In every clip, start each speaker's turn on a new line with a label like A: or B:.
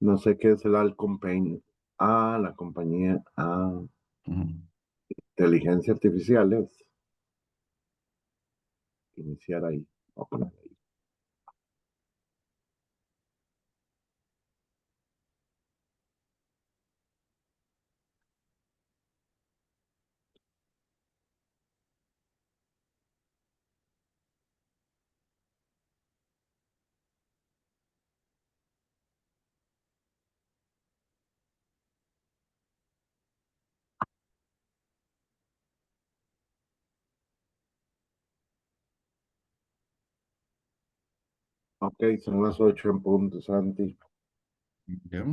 A: No sé qué es el Alcon Paint. Ah, la compañía. Ah,
B: Ujú.
A: inteligencia artificial es. Iniciar ahí. Voy a poner ahí. Ok, son las 8 en punto, Santi.
B: Ya,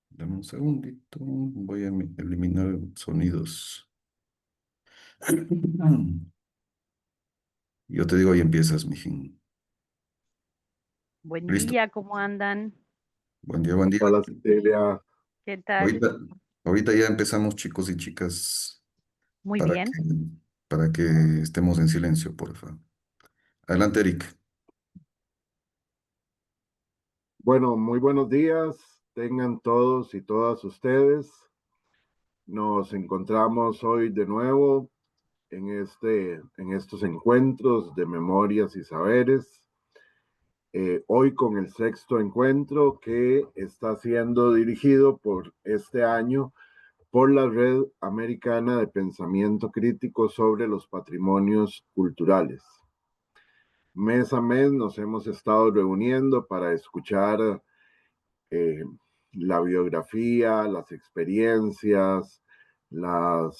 B: dame un segundito. Voy a eliminar sonidos. Yo te digo, y empiezas, mijín.
C: Buen
B: Listo.
C: día, ¿cómo andan?
B: Buen día, buen día.
A: Hola, Cecilia.
C: ¿Qué tal?
B: Ahorita, ahorita ya empezamos, chicos y chicas,
C: Muy
B: para
C: bien.
B: que, para que estemos en silencio, por favor. Adelante, Eric.
A: Bueno, muy buenos días. Tengan todos y todas ustedes. Nos encontramos hoy de nuevo en estos encuentros de memorias y saberes. Hoy con el sexto encuentro que está siendo dirigido por este año por la Red Americana de Pensamiento Crítico sobre los Patrimonios Culturales. Mes a mes nos hemos estado reuniendo para escuchar eh, la biografía, las experiencias, las,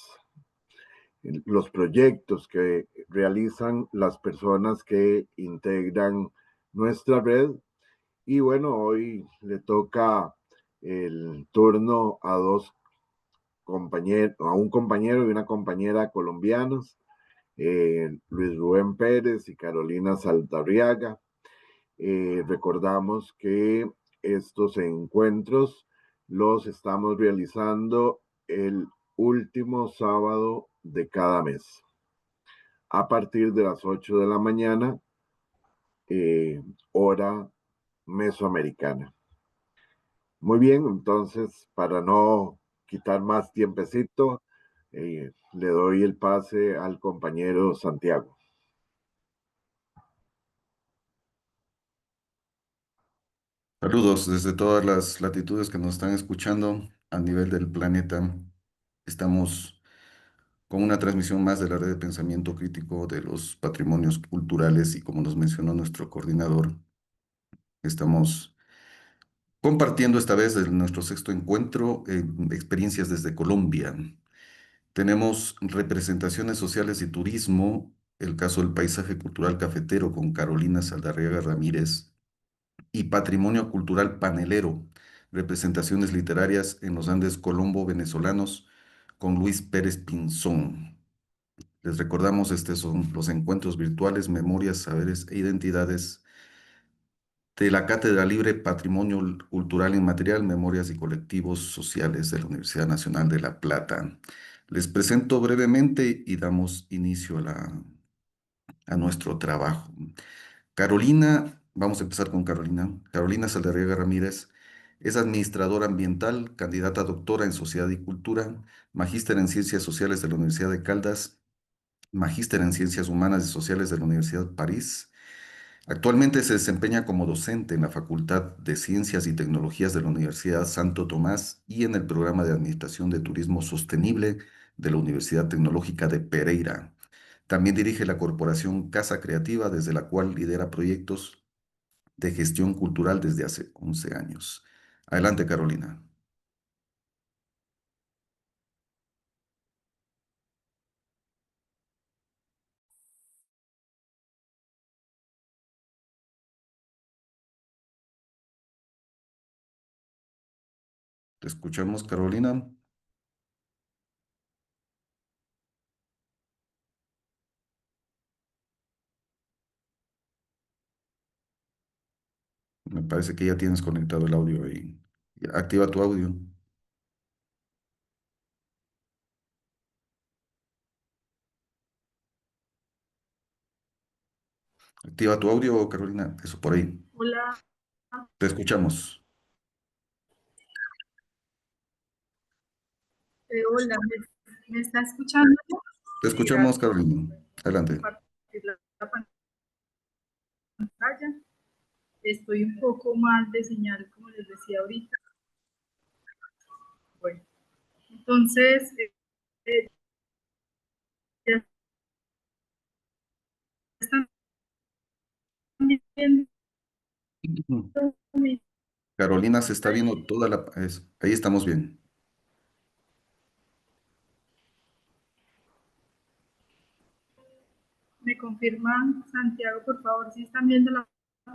A: los proyectos que realizan las personas que integran nuestra red. Y bueno, hoy le toca el turno a dos compañeros, a un compañero y una compañera colombianos, Luis Rubén Pérez y Carolina Saldarriaga. Recordamos que estos encuentros los estamos realizando el último sábado de cada mes, a partir de las 8 de la mañana, hora mesoamericana. Muy bien, entonces, para no quitar más tiempecito, le doy el pase al compañero Santiago.
B: Saludos desde todas las latitudes que nos están escuchando a nivel del planeta. Estamos con una transmisión más de la red de pensamiento crítico de los patrimonios culturales y como nos mencionó nuestro coordinador, estamos compartiendo esta vez nuestro sexto encuentro, experiencias desde Colombia. Tenemos representaciones sociales y turismo, el caso del paisaje cultural cafetero con Carolina Saldarriaga Ramírez y patrimonio cultural panelero, representaciones literarias en los Andes Colombo venezolanos con Luis Pérez Pinzón. Les recordamos, estos son los encuentros virtuales, memorias, saberes e identidades de la Cátedra Libre Patrimonio Cultural Inmaterial, Memorias y Colectivos Sociales de la Universidad Nacional de La Plata. Les presento brevemente y damos inicio a nuestro trabajo. Carolina, vamos a empezar con Carolina. Carolina Saldarriaga Ramírez es administradora ambiental, candidata a doctora en Sociedad y Cultura, magíster en Ciencias Sociales de la Universidad de Caldas, magíster en Ciencias Humanas y Sociales de la Universidad de París. Actualmente se desempeña como docente en la Facultad de Ciencias y Tecnologías de la Universidad Santo Tomás y en el programa de Administración de Turismo Sostenible de la Universidad Tecnológica de Pereira. También dirige la corporación Casa Creativa, desde la cual lidera proyectos de gestión cultural desde hace 11 años. Adelante, Carolina. Te escuchamos, Carolina. Me parece que ya tienes conectado el audio y activa tu audio. Activa tu audio, Carolina, eso por ahí.
D: Hola,
B: Te escuchamos.
D: hola, ¿me está escuchando?
B: Te
D: Sí,
B: escuchamos,
D: gracias.
B: Carolina. Adelante.
D: Compartir la pantalla. Estoy un poco mal de señal, como les decía ahorita. Bueno, entonces, ya están viendo mi-
B: Carolina, se está viendo toda la... ahí estamos bien.
D: me confirman, Santiago, por favor, si están viendo la
B: Sí,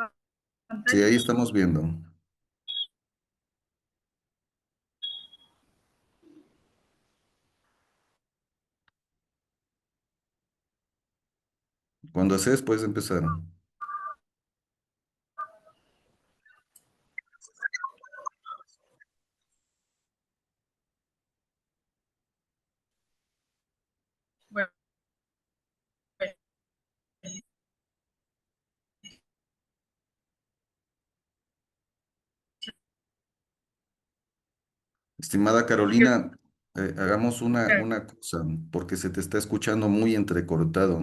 D: pantalla.
B: ahí estamos viendo. Cuando desees, puedes empezar.
D: Bueno,
B: Estimada Carolina, hagamos
D: bueno,
B: una cosa, porque se te está escuchando muy entrecortado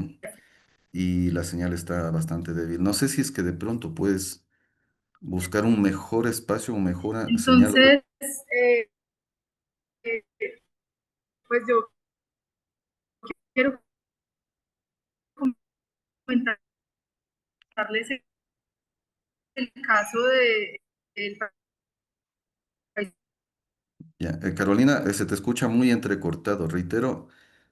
B: y la señal está bastante débil. No sé si es que de pronto puedes buscar un mejor espacio, una mejor señal.
D: entonces, eh, pues yo quiero comentarles el caso de el país.
B: Ya, Carolina, se te escucha muy entrecortado. Reitero,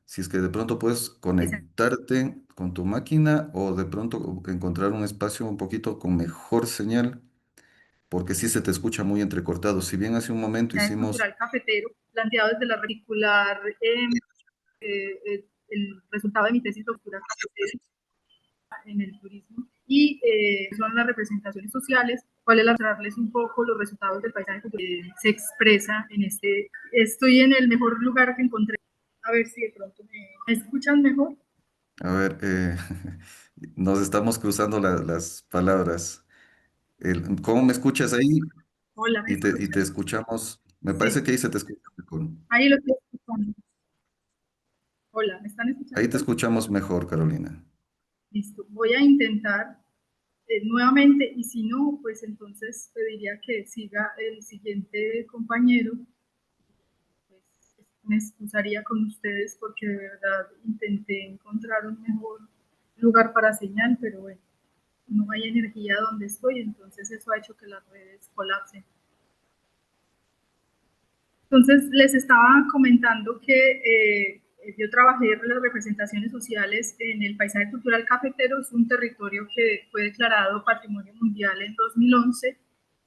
B: si es que de pronto puedes conectarte con tu máquina o de pronto encontrar un espacio un poquito con mejor señal, porque sí se te escucha muy entrecortado. Si bien hace un momento hicimos,
D: Cultural cafetero, planteado desde la particular el resultado de mi tesis doctoral en el turismo y son las representaciones sociales, cuál es mostrarles un poco los resultados del paisaje que se expresa en este, estoy en el mejor lugar que encontré, a ver si de pronto me escuchan mejor.
B: a ver, nos estamos cruzando las palabras. ¿Cómo me escuchas ahí?
D: Hola, ¿me
B: Y te
D: escuchan?
B: escuchamos, me parece
D: Sí,
B: que ahí se te escucha mejor.
D: ahí lo estoy escuchando. Hola, ¿me están
B: Ahí
D: escuchando?
B: te escuchamos mejor, Carolina.
D: Listo, voy a intentar nuevamente y si no, pues entonces pediría que siga el siguiente compañero. Pues me excusaría con ustedes porque de verdad intenté encontrar un mejor lugar para señal, pero bueno, no hay energía donde estoy, entonces eso ha hecho que las redes colapsen. Entonces, les estaba comentando que yo trabajé en las representaciones sociales en el paisaje cultural cafetero, es un territorio que fue declarado Patrimonio Mundial en 2011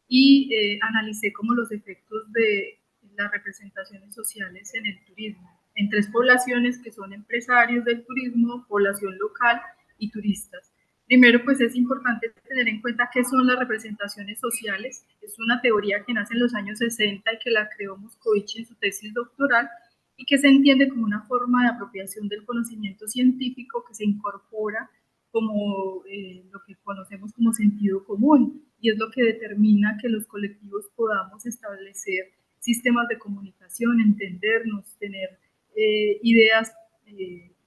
D: y analicé como los efectos de las representaciones sociales en el turismo, en tres poblaciones que son empresarios del turismo, población local y turistas. Primero, pues es importante tener en cuenta qué son las representaciones sociales. Es una teoría que nace en los años 60 y que la creó Moscovici en su tesis doctoral y que se entiende como una forma de apropiación del conocimiento científico que se incorpora como lo que conocemos como sentido común y es lo que determina que los colectivos podamos establecer sistemas de comunicación, entendernos, tener ideas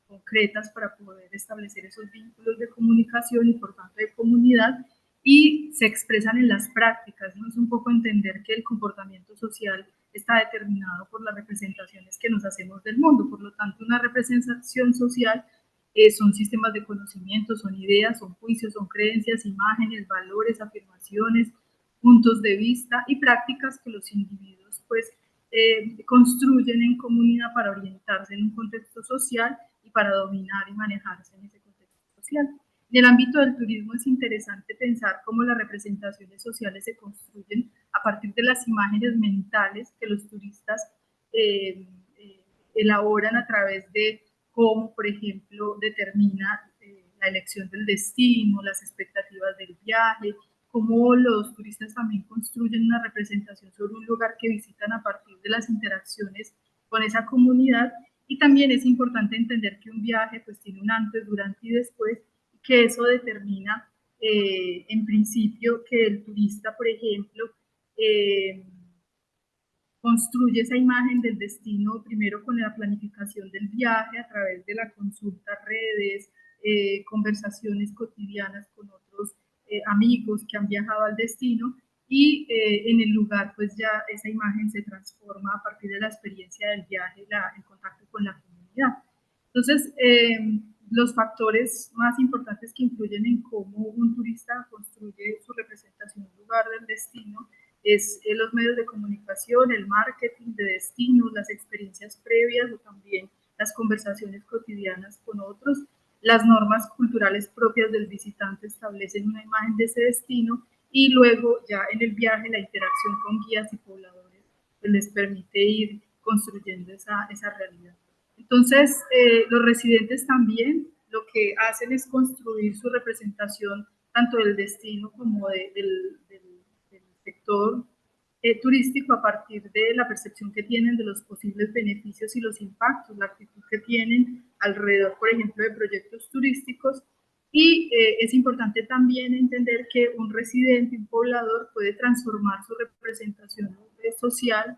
D: concretas para poder establecer esos vínculos de comunicación y por tanto de comunidad y se expresan en las prácticas, ¿no? Es un poco entender que el comportamiento social está determinado por las representaciones que nos hacemos del mundo, por lo tanto una representación social son sistemas de conocimiento, son ideas, son juicios, son creencias, imágenes, valores, afirmaciones, puntos de vista y prácticas que los individuos pues construyen en comunidad para orientarse en un contexto social y para dominar y manejarse en ese contexto social. En el ámbito del turismo es interesante pensar cómo las representaciones sociales se construyen a partir de las imágenes mentales que los turistas elaboran a través de cómo, por ejemplo, determina la elección del destino, las expectativas del viaje, cómo los turistas también construyen una representación sobre un lugar que visitan a partir de las interacciones con esa comunidad. Y también es importante entender que un viaje pues tiene un antes, durante y después, que eso determina en principio, que el turista, por ejemplo, construye esa imagen del destino primero con la planificación del viaje a través de la consulta a redes, conversaciones cotidianas con otros amigos que han viajado al destino, y en el lugar pues ya esa imagen se transforma a partir de la experiencia del viaje, el contacto con la comunidad. Entonces, los factores más importantes que influyen en cómo un turista construye su representación en un lugar del destino es los medios de comunicación, el marketing de destinos, las experiencias previas o también las conversaciones cotidianas con otros. Las normas culturales propias del visitante establecen una imagen de ese destino, y luego ya en el viaje la interacción con guías y pobladores pues les permite ir construyendo esa realidad. Entonces, los residentes también lo que hacen es construir su representación tanto del destino como del sector turístico a partir de la percepción que tienen de los posibles beneficios y los impactos, la actitud que tienen alrededor, por ejemplo, de proyectos turísticos. Y es importante también entender que un residente, un poblador, puede transformar su representación social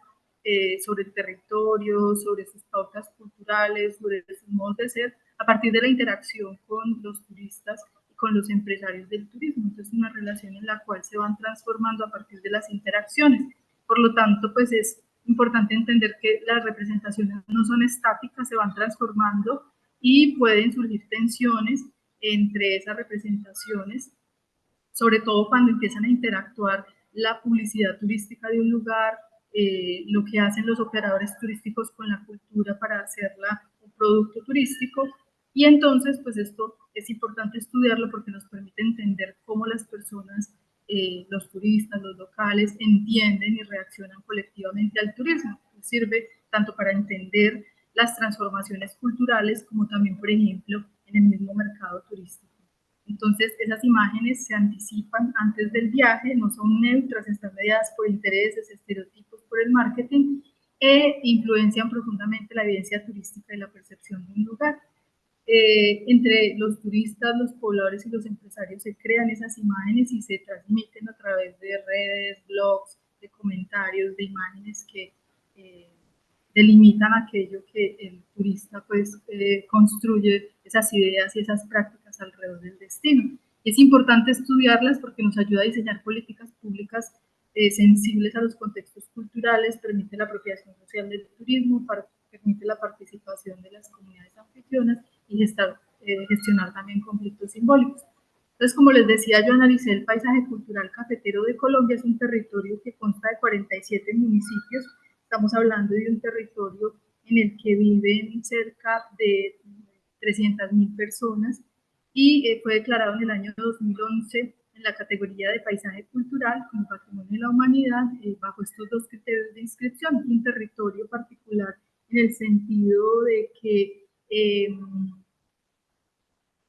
D: sobre el territorio, sobre sus pautas culturales, sobre sus modos de ser, a partir de la interacción con los turistas y con los empresarios del turismo. Entonces, una relación en la cual se van transformando a partir de las interacciones. Por lo tanto, pues es importante entender que las representaciones no son estáticas, se van transformando y pueden surgir tensiones entre esas representaciones, sobre todo cuando empiezan a interactuar la publicidad turística de un lugar, lo que hacen los operadores turísticos con la cultura para hacerla un producto turístico. Y entonces, pues esto es importante estudiarlo porque nos permite entender cómo las personas, los turistas, los locales, entienden y reaccionan colectivamente al turismo. Sirve tanto para entender las transformaciones culturales como también, por ejemplo, en el mismo mercado turístico. Entonces, esas imágenes se anticipan antes del viaje, no son neutras, están mediadas por intereses, estereotipos, por el marketing, e influencian profundamente la evidencia turística y la percepción de un lugar. Entre los turistas, los pobladores y los empresarios se crean esas imágenes y se transmiten a través de redes, blogs, de comentarios, de imágenes que delimitan aquello que el turista pues construye, esas ideas y esas prácticas alrededor del destino. Es importante estudiarlas porque nos ayuda a diseñar políticas públicas sensibles a los contextos culturales, permite la apropiación social del turismo, permite la participación de las comunidades anfitrionas y gestionar también conflictos simbólicos. Entonces, como les decía, yo analicé el paisaje cultural cafetero de Colombia. Es un territorio que consta de 47 municipios. Estamos hablando de un territorio en el que viven cerca de 300.000 personas y fue declarado en el año 2011 en la categoría de paisaje cultural como patrimonio de la humanidad bajo estos dos criterios de inscripción. Un territorio particular en el sentido de que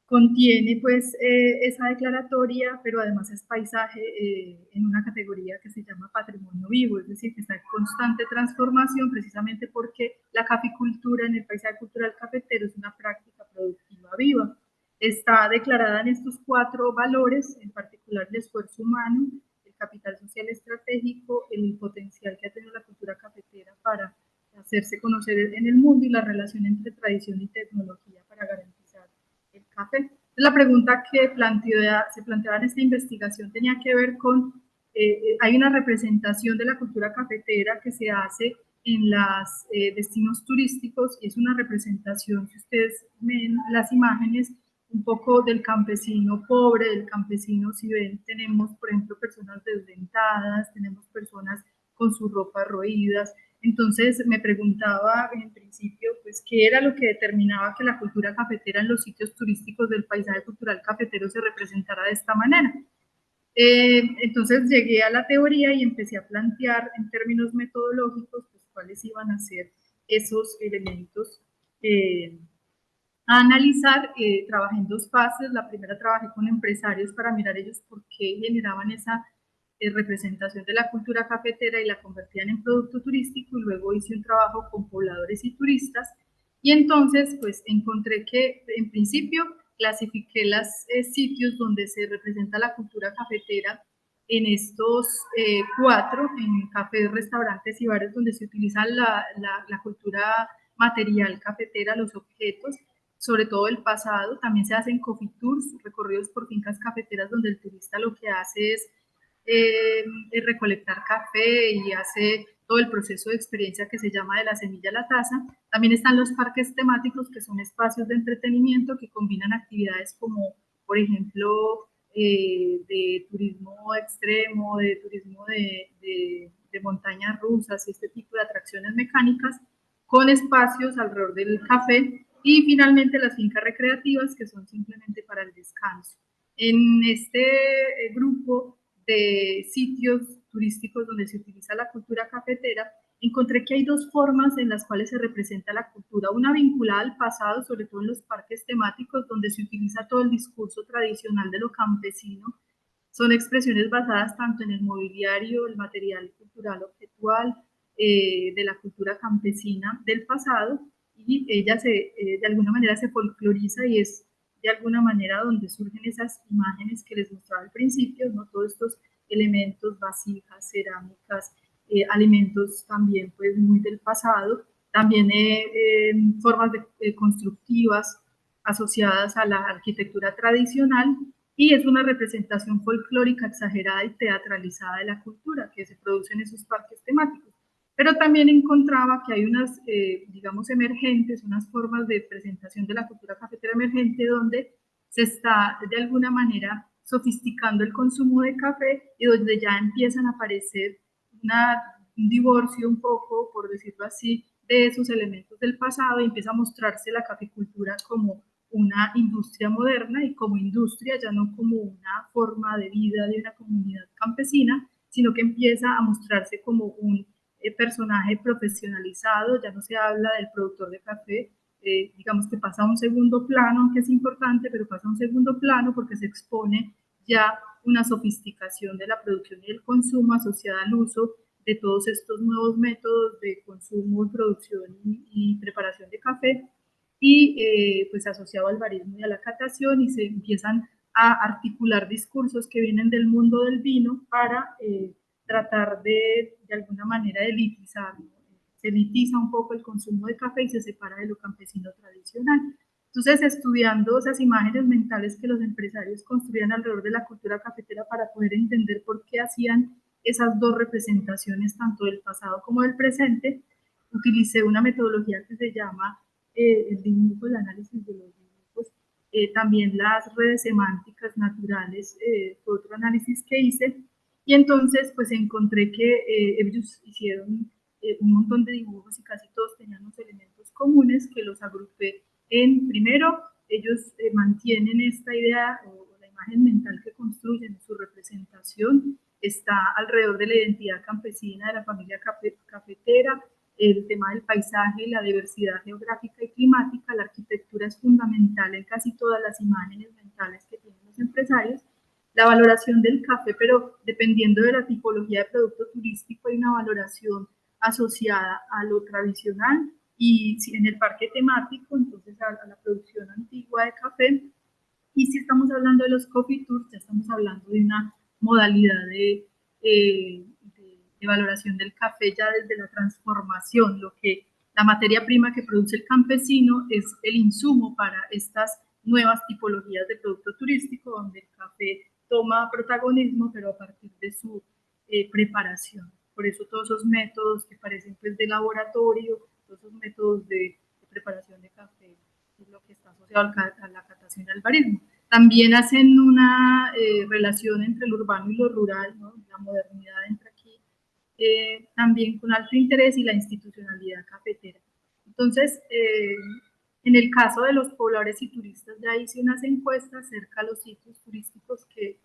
D: contiene pues esa declaratoria, pero además es paisaje en una categoría que se llama patrimonio vivo, es decir, que está en constante transformación precisamente porque la caficultura en el paisaje cultural cafetero es una práctica productiva viva. Está declarada en estos 4 valores, en particular el esfuerzo humano, el capital social estratégico, el potencial que ha tenido la cultura cafetera para hacerse conocer en el mundo y la relación entre tradición y tecnología para garantizar el café. La pregunta que se planteaba en esta investigación tenía que ver con, hay una representación de la cultura cafetera que se hace en los destinos turísticos y es una representación, si ustedes ven las imágenes, un poco del campesino pobre, del campesino, si ven, tenemos, por ejemplo, personas desdentadas, tenemos personas con su ropa roídas. Entonces me preguntaba en principio, pues, ¿qué era lo que determinaba que la cultura cafetera en los sitios turísticos del paisaje cultural cafetero se representara de esta manera? Entonces llegué a la teoría y empecé a plantear en términos metodológicos pues, cuáles iban a ser esos elementos a analizar. Trabajé en 2 fases. La primera, trabajé con empresarios para mirar ellos por qué generaban esa representación de la cultura cafetera y la convertían en producto turístico, y luego hice un trabajo con pobladores y turistas, y entonces pues encontré que en principio clasifiqué los sitios donde se representa la cultura cafetera en estos 4, en cafés, restaurantes y bares donde se utiliza la cultura material cafetera, los objetos, sobre todo el pasado. También se hacen coffee tours, recorridos por fincas cafeteras donde el turista lo que hace es recolectar café y hace todo el proceso de experiencia que se llama de la semilla a la taza. También están los parques temáticos, que son espacios de entretenimiento que combinan actividades como, por ejemplo, de turismo extremo, de turismo de montañas rusas y este tipo de atracciones mecánicas, con espacios alrededor del café. Y finalmente las fincas recreativas, que son simplemente para el descanso. En este grupo de sitios turísticos donde se utiliza la cultura cafetera, encontré que hay 2 formas en las cuales se representa la cultura. Una vinculada al pasado, sobre todo en los parques temáticos, donde se utiliza todo el discurso tradicional de lo campesino. Son expresiones basadas tanto en el mobiliario, el material cultural objetual, de la cultura campesina del pasado, y ella de alguna manera se folcloriza y es de alguna manera donde surgen esas imágenes que les mostraba al principio, ¿no? Todos estos elementos, vasijas, cerámicas, alimentos también pues muy del pasado, también formas constructivas asociadas a la arquitectura tradicional, y es una representación folclórica exagerada y teatralizada de la cultura que se produce en esos parques temáticos. Pero también encontraba que hay unas, digamos, emergentes, unas formas de presentación de la cultura cafetera emergente donde se está de alguna manera sofisticando el consumo de café y donde ya empiezan a aparecer un divorcio un poco, por decirlo así, de esos elementos del pasado, y empieza a mostrarse la caficultura como una industria moderna y como industria, ya no como una forma de vida de una comunidad campesina, sino que empieza a mostrarse como un personaje profesionalizado. Ya no se habla del productor de café, digamos que pasa a un segundo plano, aunque es importante, pero pasa a un segundo plano porque se expone ya una sofisticación de la producción y el consumo asociada al uso de todos estos nuevos métodos de consumo, producción y preparación de café, y pues asociado al barismo y a la catación, y se empiezan a articular discursos que vienen del mundo del vino para tratar de alguna manera de elitizar, ¿no? Se elitiza un poco el consumo de café y se separa de lo campesino tradicional. Entonces, estudiando esas imágenes mentales que los empresarios construían alrededor de la cultura cafetera para poder entender por qué hacían esas 2 representaciones, tanto del pasado como del presente, utilicé una metodología que se llama el dibujo, el análisis de los dibujos, también las redes semánticas naturales, otro análisis que hice, y entonces pues encontré que ellos hicieron un montón de dibujos y casi todos tenían unos elementos comunes que los agrupé en, primero, ellos mantienen esta idea o la imagen mental que construyen, su representación está alrededor de la identidad campesina de la familia cafetera, el tema del paisaje, la diversidad geográfica y climática. La arquitectura es fundamental en casi todas las imágenes mentales que tienen los empresarios. La valoración del café, pero dependiendo de la tipología de producto turístico, hay una valoración asociada a lo tradicional, y si en el parque temático, entonces a la producción antigua de café. Y si estamos hablando de los coffee tours, ya estamos hablando de una modalidad de valoración del café ya desde la transformación. Lo que la materia prima que produce el campesino es el insumo para estas nuevas tipologías de producto turístico, donde el café toma protagonismo, pero a partir de su preparación. Por eso todos esos métodos que parecen pues de laboratorio, todos esos métodos de preparación de café, es lo que está asociado a la catación y al barismo. También hacen una relación entre lo urbano y lo rural, ¿no? La modernidad entra aquí también con alto interés, y la institucionalidad cafetera. Entonces, en el caso de los pobladores y turistas, ya hice unas encuestas cerca de los sitios turísticos que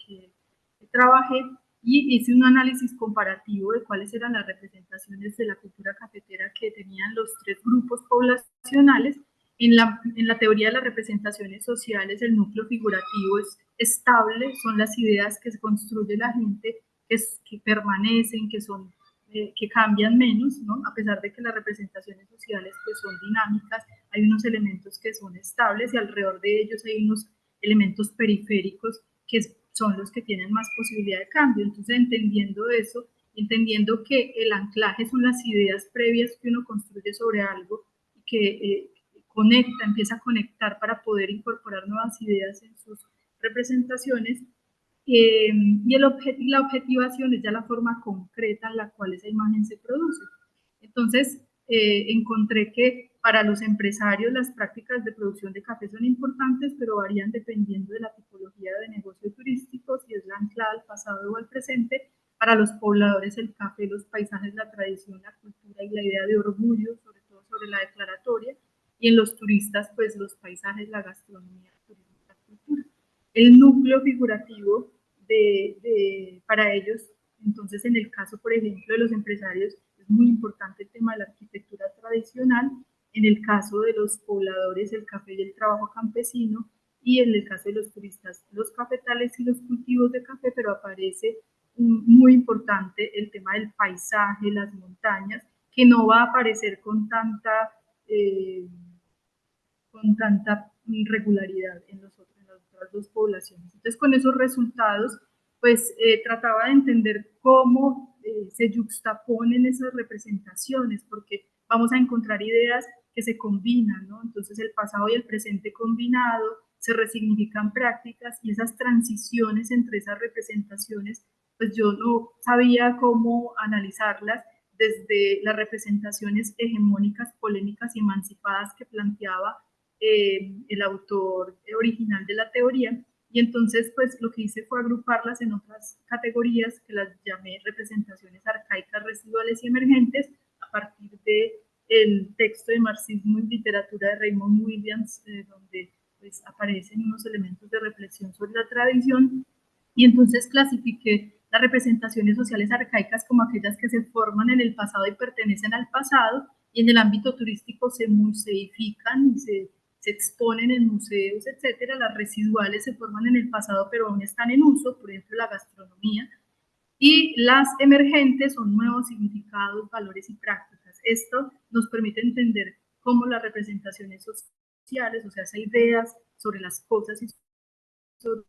D: trabajé, y hice un análisis comparativo de cuáles eran las representaciones de la cultura cafetera que tenían los 3 grupos poblacionales. En la teoría de las representaciones sociales, el núcleo figurativo es estable, son las ideas que se construye la gente, que permanecen, que cambian menos, ¿no? A pesar de que las representaciones sociales pues son dinámicas, hay unos elementos que son estables y alrededor de ellos hay unos elementos periféricos que son los que tienen más posibilidad de cambio. Entonces, entendiendo eso, entendiendo que el anclaje son las ideas previas que uno construye sobre algo y que conecta, empieza a conectar para poder incorporar nuevas ideas en sus representaciones, y la objetivación es ya la forma concreta en la cual esa imagen se produce. Entonces, encontré que para los empresarios las prácticas de producción de café son importantes, pero varían dependiendo de la tipología de negocio turístico, si es la anclada al pasado o al presente. Para los pobladores el café, los paisajes, la tradición, la cultura y la idea de orgullo, sobre todo sobre la declaratoria, y en los turistas, pues los paisajes, la gastronomía, el turismo y la cultura. El núcleo figurativo para ellos, entonces en el caso, por ejemplo, de los empresarios, es muy importante el tema de la arquitectura tradicional, en el caso de los pobladores, el café y el trabajo campesino, y en el caso de los turistas, los cafetales y los cultivos de café, pero aparece muy importante el tema del paisaje, las montañas, que no va a aparecer con tanta regularidad en las otras dos poblaciones. Entonces, con esos resultados, pues trataba de entender cómo se yuxtaponen esas representaciones, porque vamos a encontrar ideas que se combinan, ¿no? Entonces, el pasado y el presente combinado, se resignifican prácticas, y esas transiciones entre esas representaciones, pues yo no sabía cómo analizarlas desde las representaciones hegemónicas, polémicas y emancipadas que planteaba el autor original de la teoría, y entonces pues lo que hice fue agruparlas en otras categorías que las llamé representaciones arcaicas, residuales y emergentes, a partir del texto de Marxismo y Literatura de Raymond Williams, donde pues aparecen unos elementos de reflexión sobre la tradición, y entonces clasifiqué las representaciones sociales arcaicas como aquellas que se forman en el pasado y pertenecen al pasado, y en el ámbito turístico se museifican y se exponen en museos, etcétera. Las residuales se forman en el pasado pero aún están en uso, por ejemplo la gastronomía, y las emergentes son nuevos significados, valores y prácticas. Esto nos permite entender cómo las representaciones sociales, o sea, esas ideas sobre las cosas y sobre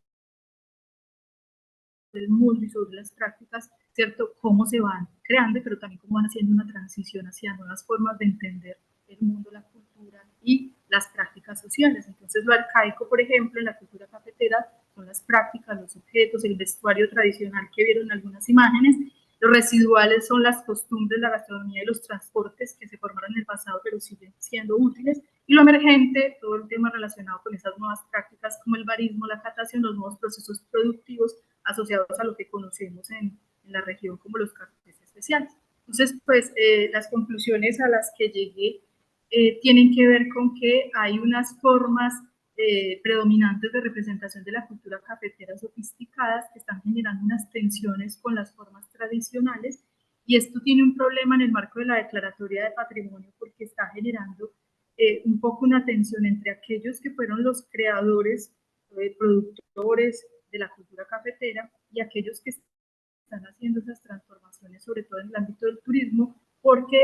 D: el mundo y sobre las prácticas, ¿cierto? Cómo se van creando, pero también cómo van haciendo una transición hacia nuevas formas de entender el mundo, la cultura y las prácticas sociales. Entonces, lo arcaico, por ejemplo, en la cultura cafetera son las prácticas, los objetos, el vestuario tradicional que vieron en algunas imágenes. Los residuales son las costumbres, la gastronomía y los transportes que se formaron en el pasado pero siguen siendo útiles. Y lo emergente, todo el tema relacionado con esas nuevas prácticas como el barismo, la catación, los nuevos procesos productivos asociados a lo que conocemos en la región como los cafés especiales. Entonces, pues las conclusiones a las que llegué tienen que ver con que hay unas formas predominantes de representación de la cultura cafetera sofisticadas que están generando unas tensiones con las formas tradicionales, y esto tiene un problema en el marco de la declaratoria de patrimonio porque está generando un poco una tensión entre aquellos que fueron los creadores, productores de la cultura cafetera, y aquellos que están haciendo esas transformaciones, sobre todo en el ámbito del turismo, porque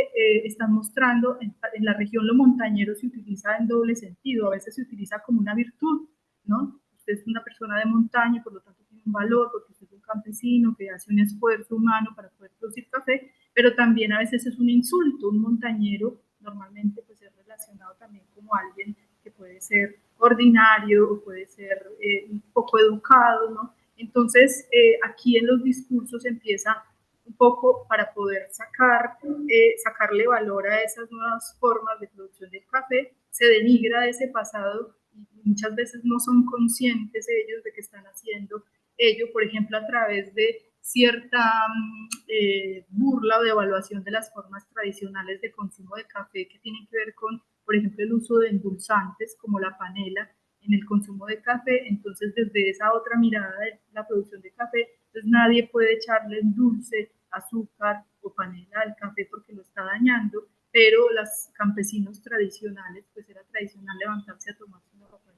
D: están mostrando en la región lo montañero se utiliza en doble sentido, a veces se utiliza como una virtud, ¿no? Usted es una persona de montaña y por lo tanto tiene un valor porque usted es un campesino que hace un esfuerzo humano para poder producir café, pero también a veces es un insulto. Un montañero normalmente pues es relacionado también como alguien que puede ser ordinario o puede ser un poco educado, ¿no? Entonces aquí en los discursos empieza un poco para poder sacarle valor a esas nuevas formas de producción del café, se denigra de ese pasado y muchas veces no son conscientes ellos de que están haciendo ello, por ejemplo, a través de cierta burla o devaluación de las formas tradicionales de consumo de café que tienen que ver con, por ejemplo, el uso de endulzantes como la panela en el consumo de café. Entonces, desde esa otra mirada de la producción de café, pues nadie puede echarle dulce, azúcar o panela al café porque lo está dañando, pero los campesinos tradicionales, pues era tradicional levantarse a tomarse una café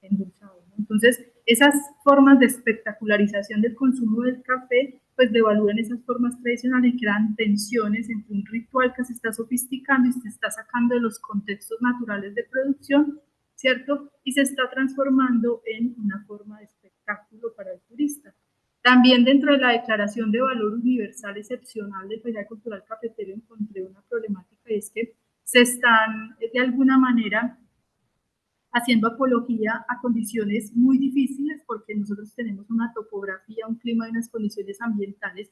D: endulzado, ¿no? Entonces, esas formas de espectacularización del consumo del café, pues devalúan esas formas tradicionales y crean tensiones entre un ritual que se está sofisticando y se está sacando de los contextos naturales de producción ¿cierto? Y se está transformando en una forma de espectáculo para el turista. También dentro de la Declaración de Valor Universal Excepcional del Paisaje Cultural Cafetero encontré una problemática, y es que se están de alguna manera haciendo apología a condiciones muy difíciles, porque nosotros tenemos una topografía, un clima y unas condiciones ambientales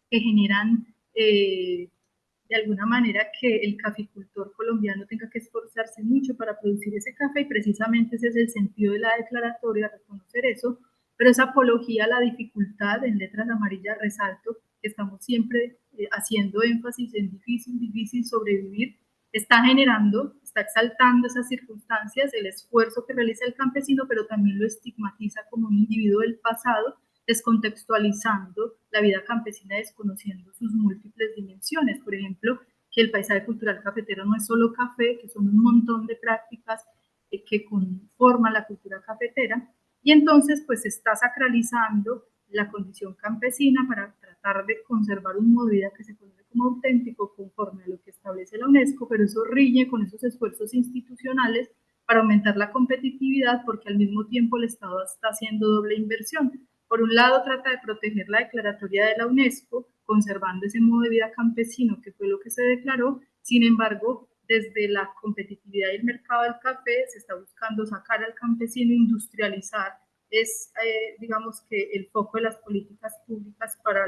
D: que generan de alguna manera que el caficultor colombiano tenga que esforzarse mucho para producir ese café, y precisamente ese es el sentido de la declaratoria, reconocer eso, pero esa apología a la dificultad, en letras amarillas resalto, que estamos siempre haciendo énfasis en difícil sobrevivir, está generando, está exaltando esas circunstancias, el esfuerzo que realiza el campesino, pero también lo estigmatiza como un individuo del pasado, descontextualizando la vida campesina, desconociendo sus múltiples dimensiones. Por ejemplo, que el paisaje cultural cafetero no es solo café, que son un montón de prácticas que conforman la cultura cafetera, y entonces pues se está sacralizando la condición campesina para tratar de conservar un modo de vida que se conoce como auténtico conforme a lo que establece la UNESCO, pero eso riñe con esos esfuerzos institucionales para aumentar la competitividad, porque al mismo tiempo el Estado está haciendo doble inversión. Por un lado, trata de proteger la declaratoria de la UNESCO, conservando ese modo de vida campesino, que fue lo que se declaró. Sin embargo, desde la competitividad y el mercado del café, se está buscando sacar al campesino, industrializar, es, digamos que el foco de las políticas públicas para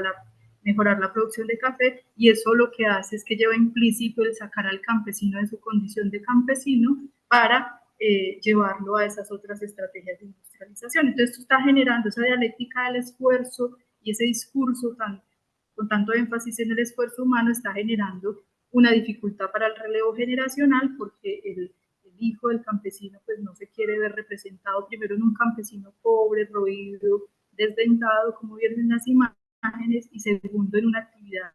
D: mejorar la producción de café, y eso lo que hace es que lleva implícito el sacar al campesino de su condición de campesino para llevarlo a esas otras estrategias de industrialización. Entonces esto está generando esa dialéctica del esfuerzo, y ese discurso con tanto énfasis en el esfuerzo humano está generando una dificultad para el relevo generacional, porque el hijo del campesino pues no se quiere ver representado primero en un campesino pobre, roído, desdentado, como vieron en las imágenes, y segundo en una actividad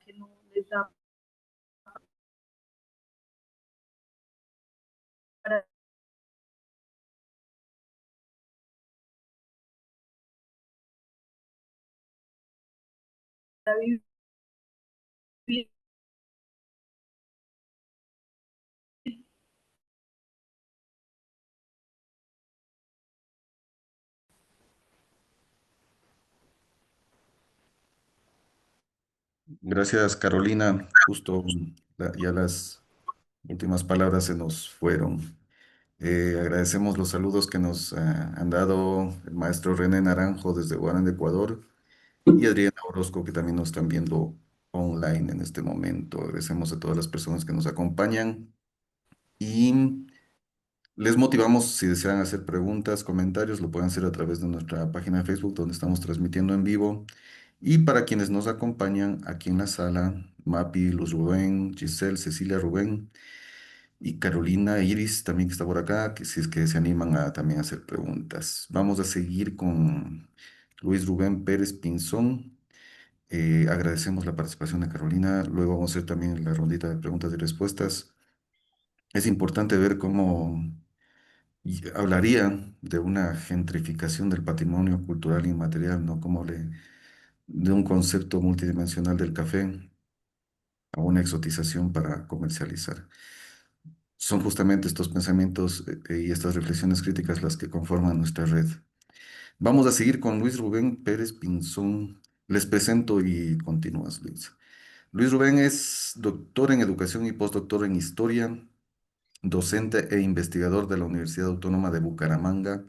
D: que no les da para vivir.
B: Gracias, Carolina. Justo ya las últimas palabras se nos fueron. Agradecemos los saludos que nos han dado el maestro René Naranjo desde Guarán, Ecuador, y Adriana Orozco, que también nos están viendo online en este momento. Agradecemos a todas las personas que nos acompañan y les motivamos, si desean hacer preguntas, comentarios, lo pueden hacer a través de nuestra página de Facebook, donde estamos transmitiendo en vivo. Y para quienes nos acompañan aquí en la sala, Mapi, Luz Rubén, Giselle, Cecilia Rubén y Carolina Iris, también que está por acá, que si es que se animan a también hacer preguntas. Vamos a seguir con Luis Rubén Pérez Pinzón. Agradecemos la participación de Carolina. Luego vamos a hacer también la rondita de preguntas y respuestas. Es importante ver cómo hablaría de una gentrificación del patrimonio cultural inmaterial, ¿no? De un concepto multidimensional del café a una exotización para comercializar. Son justamente estos pensamientos y estas reflexiones críticas las que conforman nuestra red. Vamos a seguir con Luis Rubén Pérez Pinzón. Les presento y continúas, Luis. Luis Rubén es doctor en educación y postdoctor en historia, docente e investigador de la Universidad Autónoma de Bucaramanga,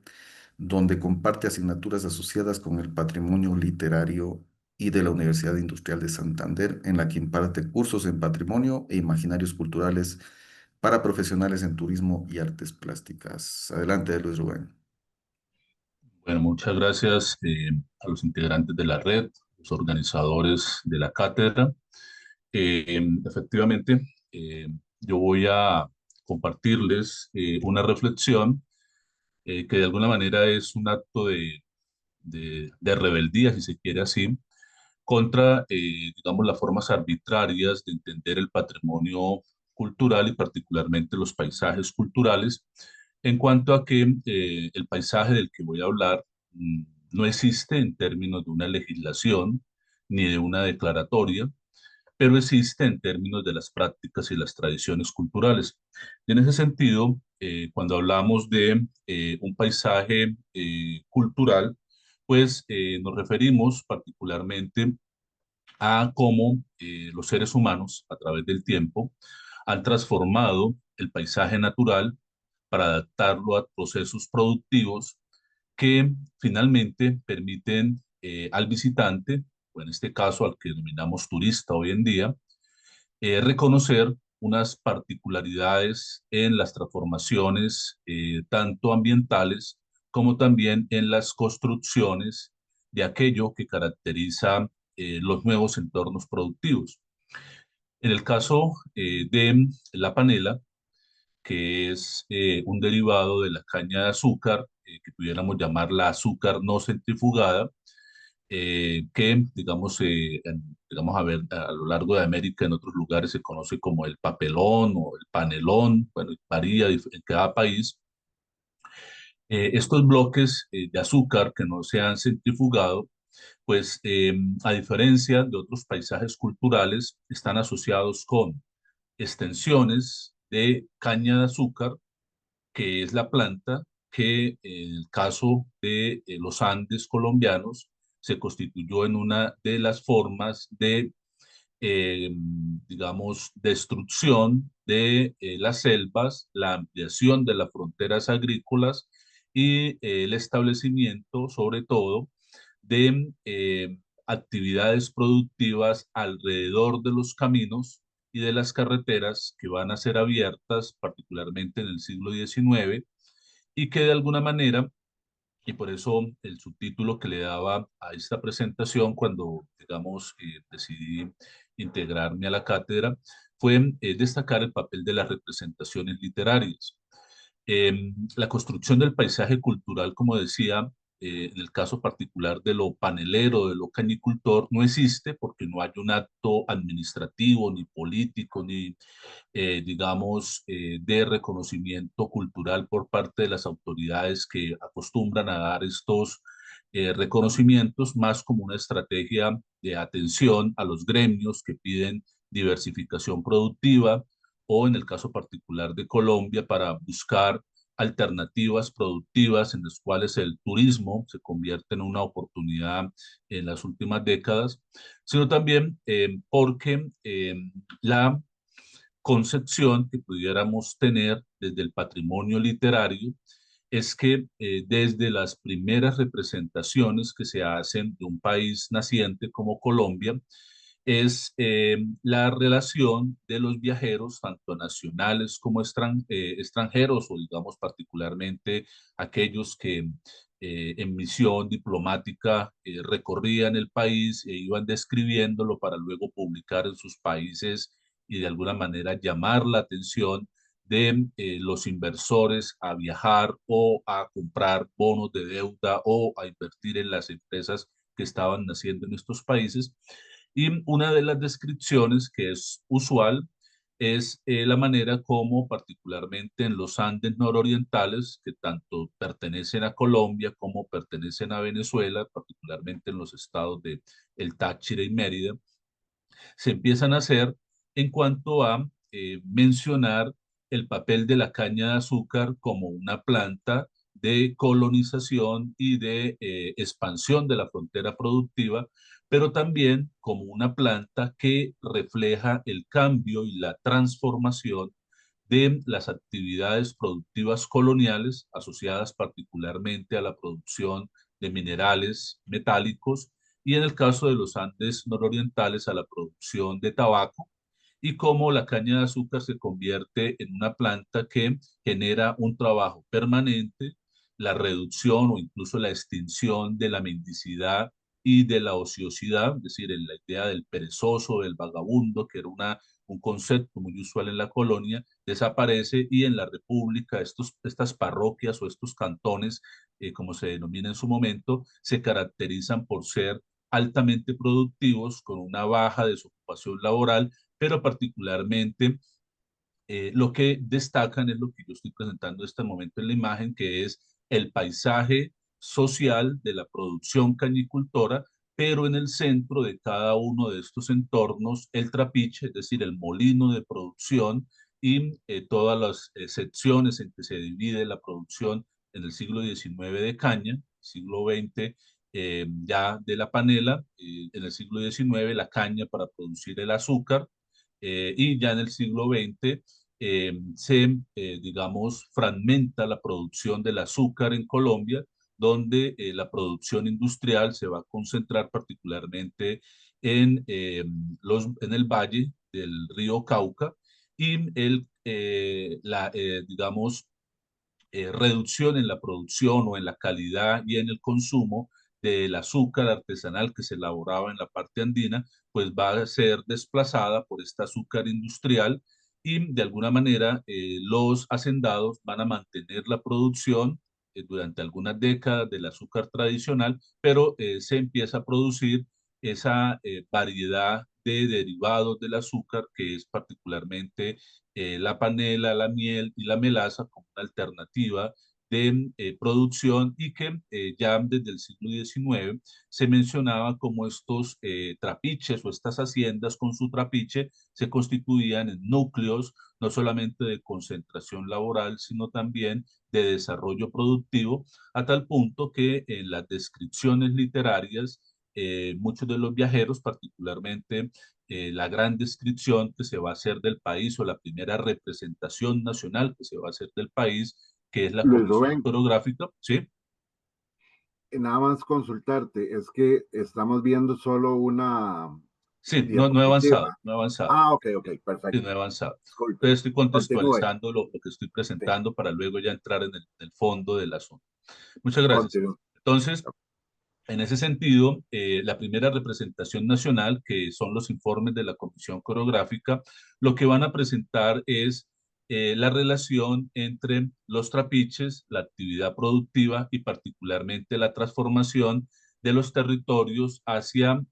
B: donde comparte asignaturas asociadas con el patrimonio literario, y de la Universidad Industrial de Santander, en la que imparte cursos en patrimonio e imaginarios culturales para profesionales en turismo y artes plásticas. Adelante, Luis Rubén.
E: Bueno, muchas gracias a los integrantes de la red, los organizadores de la cátedra. Efectivamente, yo voy a compartirles una reflexión que de alguna manera es un acto de rebeldía, si se quiere así, contra, digamos, las formas arbitrarias de entender el patrimonio cultural y particularmente los paisajes culturales, en cuanto a que el paisaje del que voy a hablar no existe en términos de una legislación ni de una declaratoria, pero existe en términos de las prácticas y las tradiciones culturales. Y en ese sentido, cuando hablamos de un paisaje cultural, pues nos referimos particularmente a cómo los seres humanos, a través del tiempo, han transformado el paisaje natural para adaptarlo a procesos productivos que finalmente permiten al visitante, o en este caso al que denominamos turista hoy en día, reconocer unas particularidades en las transformaciones tanto ambientales como también en las construcciones de aquello que caracteriza los nuevos entornos productivos. En el caso de la panela, que es un derivado de la caña de azúcar, que pudiéramos llamarla azúcar no centrifugada, que digamos a lo largo de América, en otros lugares se conoce como el papelón o el panelón, bueno, varía en cada país. Estos bloques de azúcar que no se han centrifugado, pues a diferencia de otros paisajes culturales, están asociados con extensiones de caña de azúcar, que es la planta que en el caso de los Andes colombianos se constituyó en una de las formas de, digamos, destrucción de las selvas, la ampliación de las fronteras agrícolas y el establecimiento, sobre todo, de actividades productivas alrededor de los caminos y de las carreteras que van a ser abiertas, particularmente en el siglo XIX, y que de alguna manera, y por eso el subtítulo que le daba a esta presentación cuando, digamos, decidí integrarme a la cátedra, fue destacar el papel de las representaciones literarias. La construcción del paisaje cultural, como decía, en el caso particular de lo panelero, de lo cañicultor, no existe porque no hay un acto administrativo, ni político, ni digamos, de reconocimiento cultural por parte de las autoridades que acostumbran a dar estos reconocimientos, más como una estrategia de atención a los gremios que piden diversificación productiva, o en el caso particular de Colombia, para buscar alternativas productivas en las cuales el turismo se convierte en una oportunidad en las últimas décadas, sino también porque la concepción que pudiéramos tener desde el patrimonio literario es que desde las primeras representaciones que se hacen de un país naciente como Colombia, es la relación de los viajeros, tanto nacionales como extranjeros, o digamos particularmente aquellos que en misión diplomática recorrían el país e iban describiéndolo para luego publicar en sus países y de alguna manera llamar la atención de los inversores a viajar o a comprar bonos de deuda o a invertir en las empresas que estaban naciendo en estos países. Y una de las descripciones que es usual es la manera como particularmente en los Andes nororientales, que tanto pertenecen a Colombia como pertenecen a Venezuela, particularmente en los estados de El Táchira y Mérida, se empiezan a hacer en cuanto a mencionar el papel de la caña de azúcar como una planta de colonización y de expansión de la frontera productiva, pero también como una planta que refleja el cambio y la transformación de las actividades productivas coloniales asociadas particularmente a la producción de minerales metálicos y en el caso de los Andes nororientales a la producción de tabaco, y cómo la caña de azúcar se convierte en una planta que genera un trabajo permanente, la reducción o incluso la extinción de la mendicidad y de la ociosidad, es decir, en la idea del perezoso, del vagabundo, que era un concepto muy usual en la colonia, desaparece, y en la República estas parroquias o estos cantones, como se denomina en su momento, se caracterizan por ser altamente productivos, con una baja desocupación laboral, pero particularmente lo que destacan es lo que yo estoy presentando en este momento en la imagen, que es el paisaje social de la producción cañicultora, pero en el centro de cada uno de estos entornos, el trapiche, es decir, el molino de producción y todas las secciones en que se divide la producción en el siglo XIX de caña, siglo XX ya de la panela, en el siglo XIX la caña para producir el azúcar, y ya en el siglo XX digamos, fragmenta la producción del azúcar en Colombia, donde la producción industrial se va a concentrar particularmente en el valle del río Cauca y digamos, reducción en la producción o en la calidad y en el consumo del azúcar artesanal que se elaboraba en la parte andina, pues va a ser desplazada por este azúcar industrial y de alguna manera los hacendados van a mantener la producción durante algunas décadas del azúcar tradicional, pero se empieza a producir esa variedad de derivados del azúcar que es particularmente la panela, la miel y la melaza como una alternativa de producción y que ya desde el siglo XIX se mencionaba como estos trapiches o estas haciendas con su trapiche se constituían en núcleos no solamente de concentración laboral, sino también de desarrollo productivo, a tal punto que en las descripciones literarias muchos de los viajeros, particularmente la gran descripción que se va a hacer del país o la primera representación nacional que se va a hacer del país, que es la
A: Luis
E: Comisión
A: Rubén,
E: Coreográfica, ¿sí?
A: nada más consultarte, es que estamos viendo solo una
E: Sí, no he avanzado,
A: diapositiva.
E: no he avanzado.
A: Ah, ok,
E: Sí, no he
A: perfecto.
E: avanzado.
A: Disculpe,
E: Entonces estoy
A: continúe.
E: contextualizando lo que estoy
A: Sí,
E: presentando para luego ya entrar en el fondo del asunto. Muchas gracias.
A: continúe.
E: Entonces, en ese sentido, la primera representación nacional, que son los informes de la Comisión Coreográfica, lo que van a presentar es la relación entre los trapiches, la actividad productiva y particularmente la transformación de los territorios hacia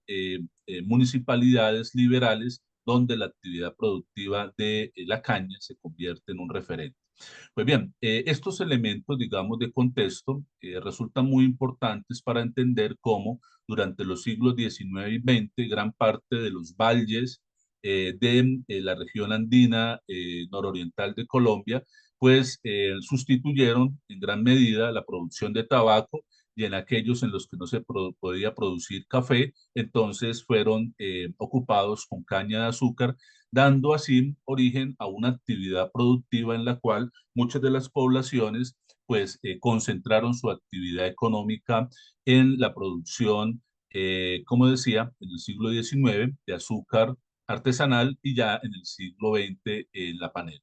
E: municipalidades liberales donde la actividad productiva de la caña se convierte en un referente. Pues bien, estos elementos, digamos, de contexto resultan muy importantes para entender cómo durante los siglos XIX y XX gran parte de los valles de la región andina nororiental de Colombia, pues sustituyeron en gran medida la producción de tabaco y en aquellos en los que no se podía producir café, entonces fueron ocupados con caña de azúcar, dando así origen a una actividad productiva en la cual muchas de las poblaciones pues concentraron su actividad económica en la producción, como decía, en el siglo XIX de azúcar artesanal y ya en el siglo XX en la panela.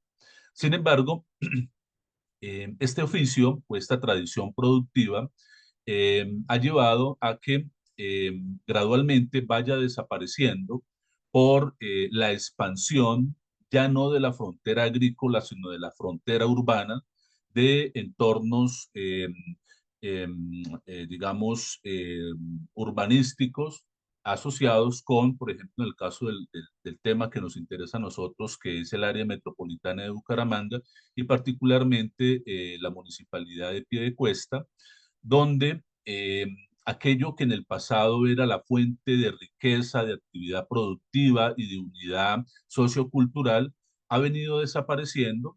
E: Sin embargo, este oficio o esta tradición productiva ha llevado a que gradualmente vaya desapareciendo por la expansión ya no de la frontera agrícola, sino de la frontera urbana, de entornos, digamos, urbanísticos asociados con, por ejemplo, en el caso del tema que nos interesa a nosotros, que es el área metropolitana de Bucaramanga, y particularmente la municipalidad de Piedecuesta, donde aquello que en el pasado era la fuente de riqueza, de actividad productiva y de unidad sociocultural, ha venido desapareciendo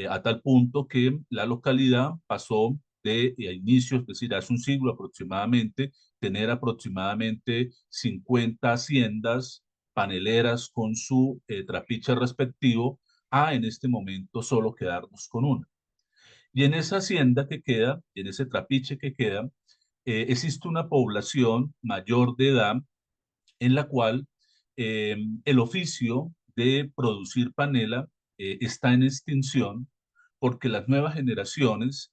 E: a tal punto que la localidad pasó de a inicios, es decir, hace un siglo aproximadamente, tener aproximadamente 50 haciendas paneleras con su trapiche respectivo, a en este momento solo quedarnos con una. Y en esa hacienda que queda, en ese trapiche que queda, existe una población mayor de edad en la cual el oficio de producir panela está en extinción porque las nuevas generaciones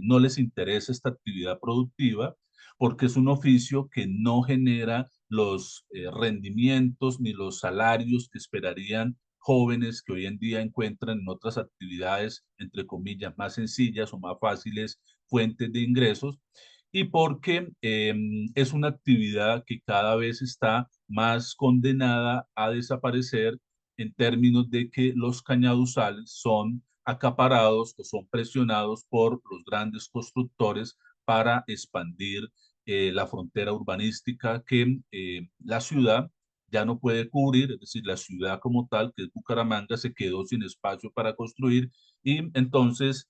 E: no les interesa esta actividad productiva, porque es un oficio que no genera los rendimientos ni los salarios que esperarían jóvenes que hoy en día encuentran en otras actividades, entre comillas, más sencillas o más fáciles fuentes de ingresos, y porque es una actividad que cada vez está más condenada a desaparecer en términos de que los cañaduzales son acaparados o son presionados por los grandes constructores para expandir la frontera urbanística que la ciudad ya no puede cubrir, es decir, la ciudad como tal, que es Bucaramanga, se quedó sin espacio para construir y entonces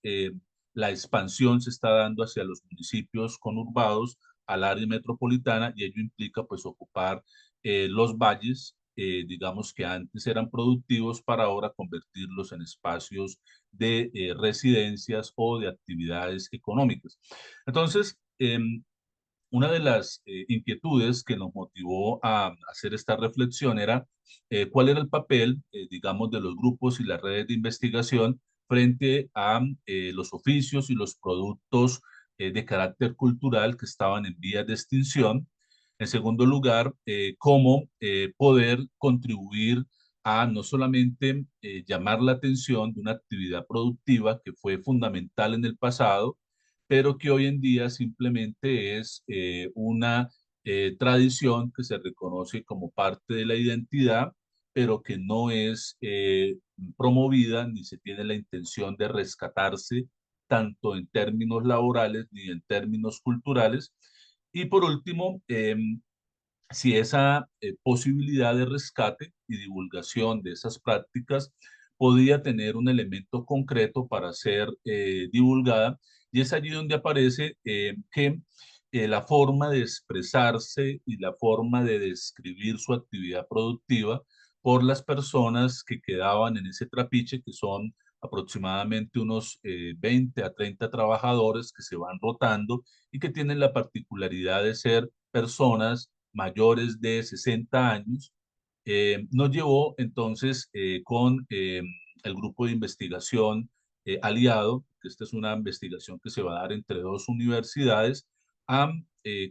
E: la expansión se está dando hacia los municipios conurbados, al área metropolitana, y ello implica pues ocupar los valles, digamos que antes eran productivos, para ahora convertirlos en espacios de residencias o de actividades económicas. Entonces, una de las inquietudes que nos motivó a hacer esta reflexión era cuál era el papel, digamos, de los grupos y las redes de investigación frente a los oficios y los productos de carácter cultural que estaban en vías de extinción. En segundo lugar, cómo poder contribuir a no solamente llamar la atención de una actividad productiva que fue fundamental en el pasado, pero que hoy en día simplemente es una tradición que se reconoce como parte de la identidad, pero que no es promovida ni se tiene la intención de rescatarse tanto en términos laborales ni en términos culturales. Y por último, si esa posibilidad de rescate y divulgación de esas prácticas podía tener un elemento concreto para ser divulgada, y es allí donde aparece que la forma de expresarse y la forma de describir su actividad productiva por las personas que quedaban en ese trapiche, que son aproximadamente unos 20 a 30 trabajadores que se van rotando y que tienen la particularidad de ser personas mayores de 60 años, nos llevó entonces con el grupo de investigación aliado, que esta es una investigación que se va a dar entre dos universidades, a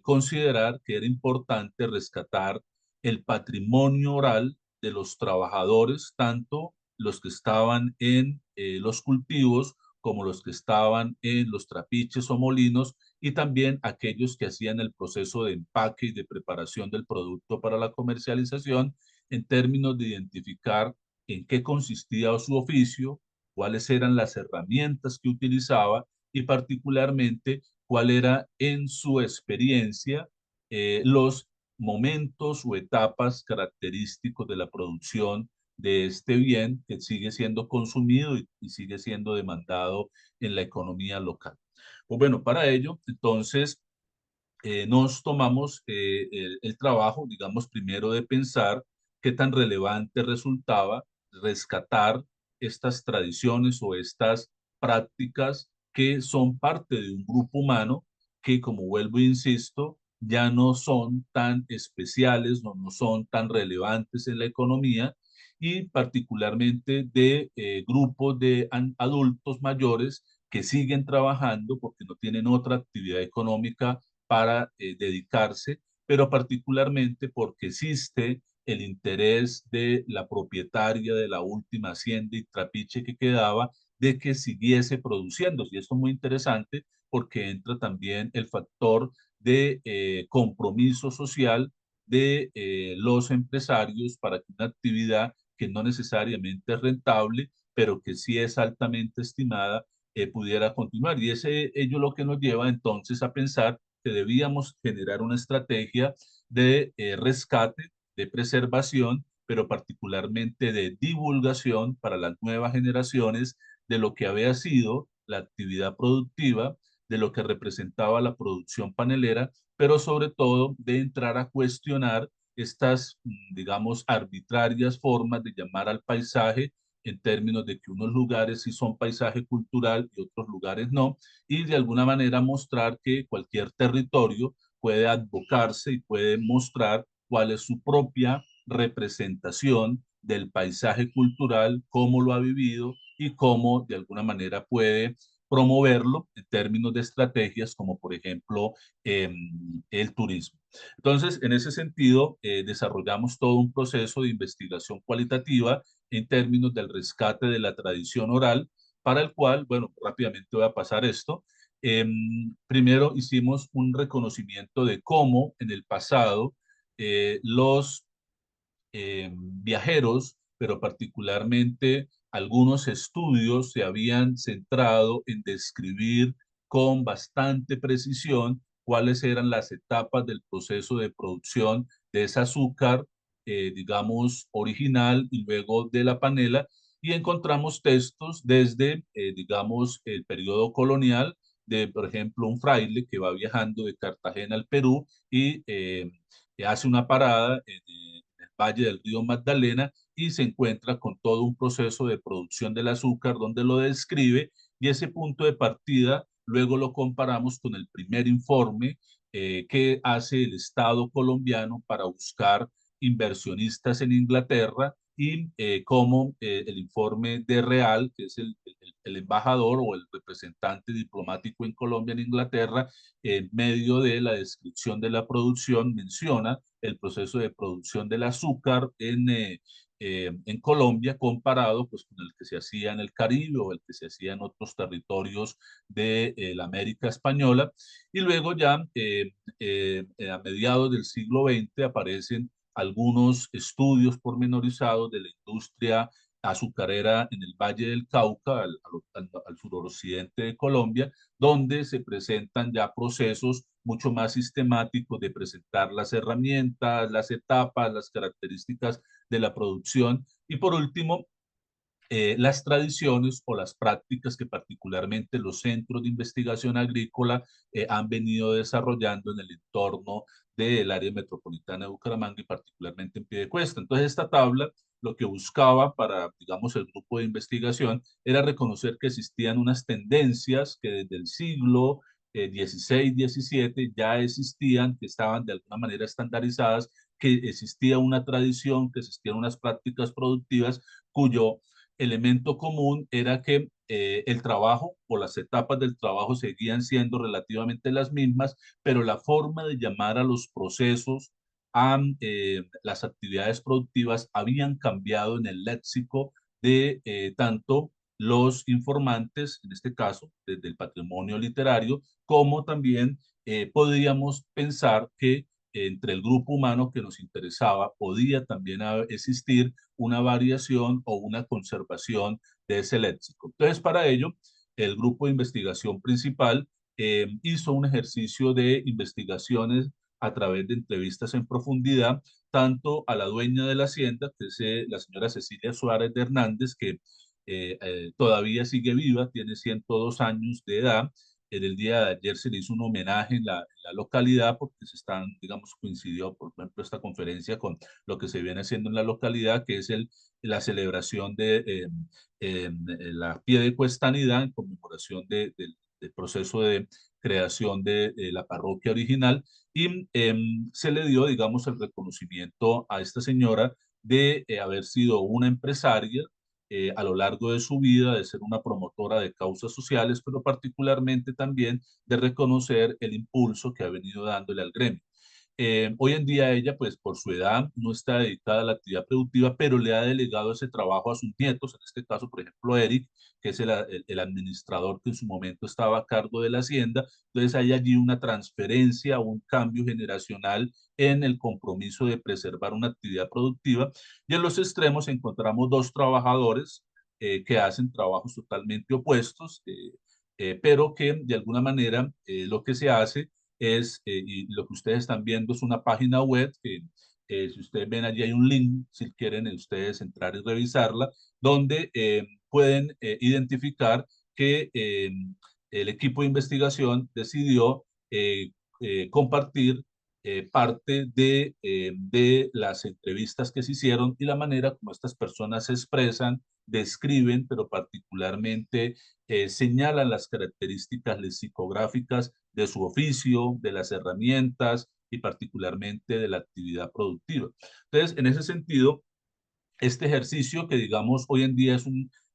E: considerar que era importante rescatar el patrimonio oral de los trabajadores, tanto los que estaban en los cultivos como los que estaban en los trapiches o molinos, y también aquellos que hacían el proceso de empaque y de preparación del producto para la comercialización, en términos de identificar en qué consistía su oficio, cuáles eran las herramientas que utilizaba y particularmente cuál era en su experiencia los momentos o etapas característicos de la producción de este bien que sigue siendo consumido y sigue siendo demandado en la economía local. Pues bueno, para ello, entonces, nos tomamos el trabajo, digamos, primero de pensar qué tan relevante resultaba rescatar estas tradiciones o estas prácticas que son parte de un grupo humano que, como vuelvo e insisto, ya no son tan especiales, no son tan relevantes en la economía, y particularmente de grupos de adultos mayores que siguen trabajando porque no tienen otra actividad económica para dedicarse, pero particularmente porque existe el interés de la propietaria de la última hacienda y trapiche que quedaba de que siguiese produciendo. Y esto es muy interesante porque entra también el factor de compromiso social de los empresarios para que una actividad que no necesariamente es rentable, pero que sí es altamente estimada, pudiera continuar. Y ello lo que nos lleva entonces a pensar que debíamos generar una estrategia de rescate, de preservación, pero particularmente de divulgación para las nuevas generaciones de lo que había sido la actividad productiva, de lo que representaba la producción panelera, pero sobre todo de entrar a cuestionar estas, digamos, arbitrarias formas de llamar al paisaje, en términos de que unos lugares sí son paisaje cultural y otros lugares no, y de alguna manera mostrar que cualquier territorio puede advocarse y puede mostrar cuál es su propia representación del paisaje cultural, cómo lo ha vivido y cómo de alguna manera puede promoverlo en términos de estrategias como por ejemplo el turismo. Entonces, en ese sentido, desarrollamos todo un proceso de investigación cualitativa en términos del rescate de la tradición oral, para el cual, bueno, rápidamente voy a pasar esto. Primero hicimos un reconocimiento de cómo en el pasado los viajeros, pero particularmente algunos estudios se habían centrado en describir con bastante precisión cuáles eran las etapas del proceso de producción de ese azúcar, digamos, original y luego de la panela, y encontramos textos desde, digamos, el periodo colonial, de, por ejemplo, un fraile que va viajando de Cartagena al Perú y hace una parada en el valle del río Magdalena y se encuentra con todo un proceso de producción del azúcar donde lo describe, y ese punto de partida luego lo comparamos con el primer informe que hace el Estado colombiano para buscar inversionistas en Inglaterra, y cómo el informe de Real, que es el embajador o el representante diplomático en Colombia, en Inglaterra, en medio de la descripción de la producción, menciona el proceso de producción del azúcar en Colombia comparado pues, con el que se hacía en el Caribe o el que se hacía en otros territorios de la América Española. Y luego ya a mediados del siglo XX aparecen algunos estudios pormenorizados de la industria azucarera en el Valle del Cauca, al suroccidente de Colombia, donde se presentan ya procesos mucho más sistemáticos de presentar las herramientas, las etapas, las características de la producción, y por último, las tradiciones o las prácticas que particularmente los centros de investigación agrícola han venido desarrollando en el entorno del área metropolitana de Bucaramanga y particularmente en Piedecuesta. Entonces, esta tabla lo que buscaba para, digamos, el grupo de investigación era reconocer que existían unas tendencias que desde el siglo XVI, XVII ya existían, que estaban de alguna manera estandarizadas, que existía una tradición, que existían unas prácticas productivas cuyo elemento común era que el trabajo o las etapas del trabajo seguían siendo relativamente las mismas, pero la forma de llamar a los procesos, a las actividades productivas, habían cambiado en el léxico de tanto los informantes, en este caso, desde el patrimonio literario, como también podríamos pensar que entre el grupo humano que nos interesaba podía también existir una variación o una conservación de ese léxico. Entonces, para ello, el grupo de investigación principal hizo un ejercicio de investigaciones a través de entrevistas en profundidad, tanto a la dueña de la hacienda, que es la señora Cecilia Suárez de Hernández, que todavía sigue viva, tiene 102 años de edad. En el día de ayer se le hizo un homenaje en la localidad porque se están, digamos, coincidió, por ejemplo, esta conferencia con lo que se viene haciendo en la localidad, que es la celebración de la piedecuestanidad en conmemoración del proceso de creación de la parroquia original, y se le dio, digamos, el reconocimiento a esta señora de haber sido una empresaria a lo largo de su vida, de ser una promotora de causas sociales, pero particularmente también de reconocer el impulso que ha venido dándole al gremio. Hoy en día ella, pues por su edad, no está dedicada a la actividad productiva, pero le ha delegado ese trabajo a sus nietos, en este caso, por ejemplo, Eric, que es el administrador que en su momento estaba a cargo de la hacienda. Entonces hay allí una transferencia, un cambio generacional en el compromiso de preservar una actividad productiva. Y en los extremos encontramos dos trabajadores que hacen trabajos totalmente opuestos, pero que de alguna manera lo que se hace es, y lo que ustedes están viendo es una página web que si ustedes ven allí hay un link, si quieren ustedes entrar y revisarla, donde pueden identificar que el equipo de investigación decidió compartir parte de las entrevistas que se hicieron y la manera como estas personas se expresan, describen, pero particularmente señalan las características lexicográficas de su oficio, de las herramientas y particularmente de la actividad productiva. Entonces, en ese sentido, este ejercicio que digamos hoy en día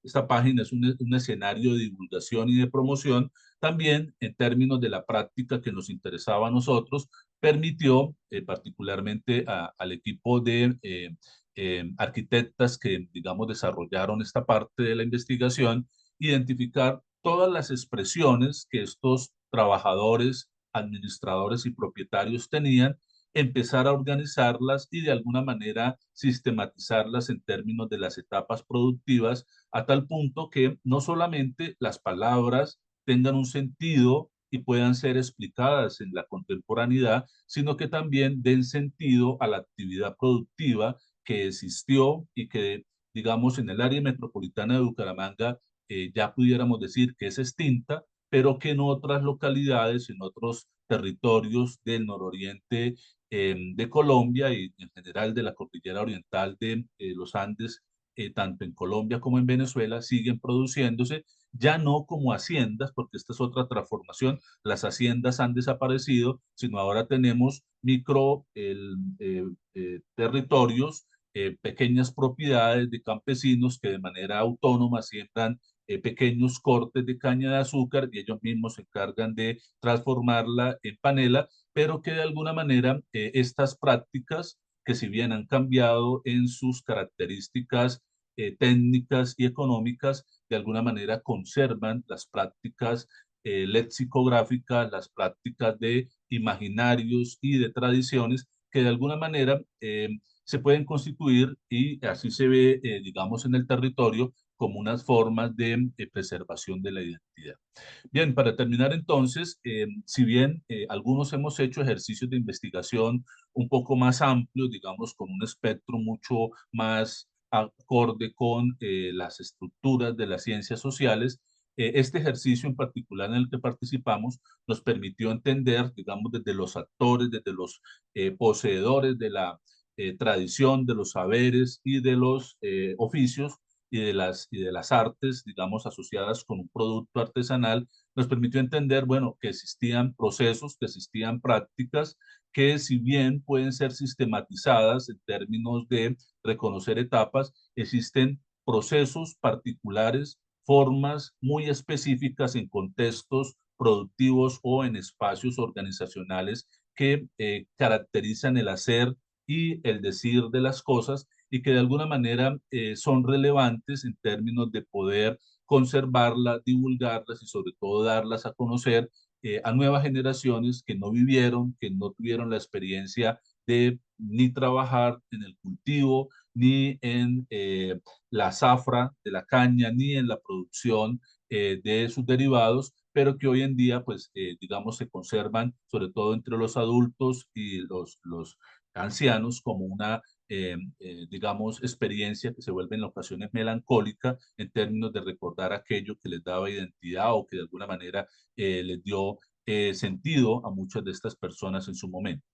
E: esta página es un escenario de divulgación y de promoción, también en términos de la práctica que nos interesaba a nosotros, permitió particularmente al equipo de arquitectas que digamos desarrollaron esta parte de la investigación, identificar todas las expresiones que estos trabajadores, administradores y propietarios tenían, empezar a organizarlas y de alguna manera sistematizarlas en términos de las etapas productivas, a tal punto que no solamente las palabras tengan un sentido y puedan ser explicadas en la contemporaneidad, sino que también den sentido a la actividad productiva que existió y que, digamos, en el área metropolitana de Bucaramanga ya pudiéramos decir que es extinta, pero que en otras localidades, en otros territorios del nororiente de Colombia y en general de la cordillera oriental de los Andes, tanto en Colombia como en Venezuela, siguen produciéndose, ya no como haciendas, porque esta es otra transformación, las haciendas han desaparecido, sino ahora tenemos territorios, pequeñas propiedades de campesinos que de manera autónoma siembran pequeños cortes de caña de azúcar y ellos mismos se encargan de transformarla en panela, pero que de alguna manera estas prácticas, que si bien han cambiado en sus características técnicas y económicas, de alguna manera conservan las prácticas lexicográficas, las prácticas de imaginarios y de tradiciones que de alguna manera se pueden constituir y así se ve, digamos, en el territorio como unas formas de preservación de la identidad. Bien, para terminar entonces, si bien algunos hemos hecho ejercicios de investigación un poco más amplios, digamos, con un espectro mucho más acorde con las estructuras de las ciencias sociales, este ejercicio en particular en el que participamos nos permitió entender, digamos, desde los actores, desde los poseedores de la tradición, de los saberes y de los oficios, y de las artes, digamos, asociadas con un producto artesanal, nos permitió entender, bueno, que existían procesos, que existían prácticas que si bien pueden ser sistematizadas en términos de reconocer etapas, existen procesos particulares, formas muy específicas en contextos productivos o en espacios organizacionales que caracterizan el hacer y el decir de las cosas y que de alguna manera son relevantes en términos de poder conservarlas, divulgarlas y sobre todo darlas a conocer a nuevas generaciones que no vivieron, que no tuvieron la experiencia de ni trabajar en el cultivo, ni en la zafra de la caña, ni en la producción de sus derivados, pero que hoy en día, pues, digamos, se conservan, sobre todo entre los adultos y los ancianos, como una digamos, experiencia que se vuelve en ocasiones melancólica en términos de recordar aquello que les daba identidad o que de alguna manera les dio sentido a muchas de estas personas en su momento.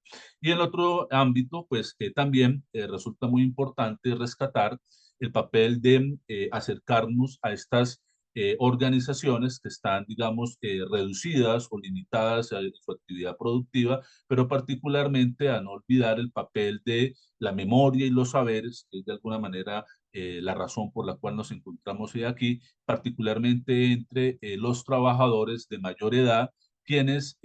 E: Y en otro ámbito, pues también resulta muy importante rescatar el papel de acercarnos a estas organizaciones que están, digamos, reducidas o limitadas a su actividad productiva, pero particularmente a no olvidar el papel de la memoria y los saberes, que es de alguna manera la razón por la cual nos encontramos hoy aquí, particularmente entre los trabajadores de mayor edad, quienes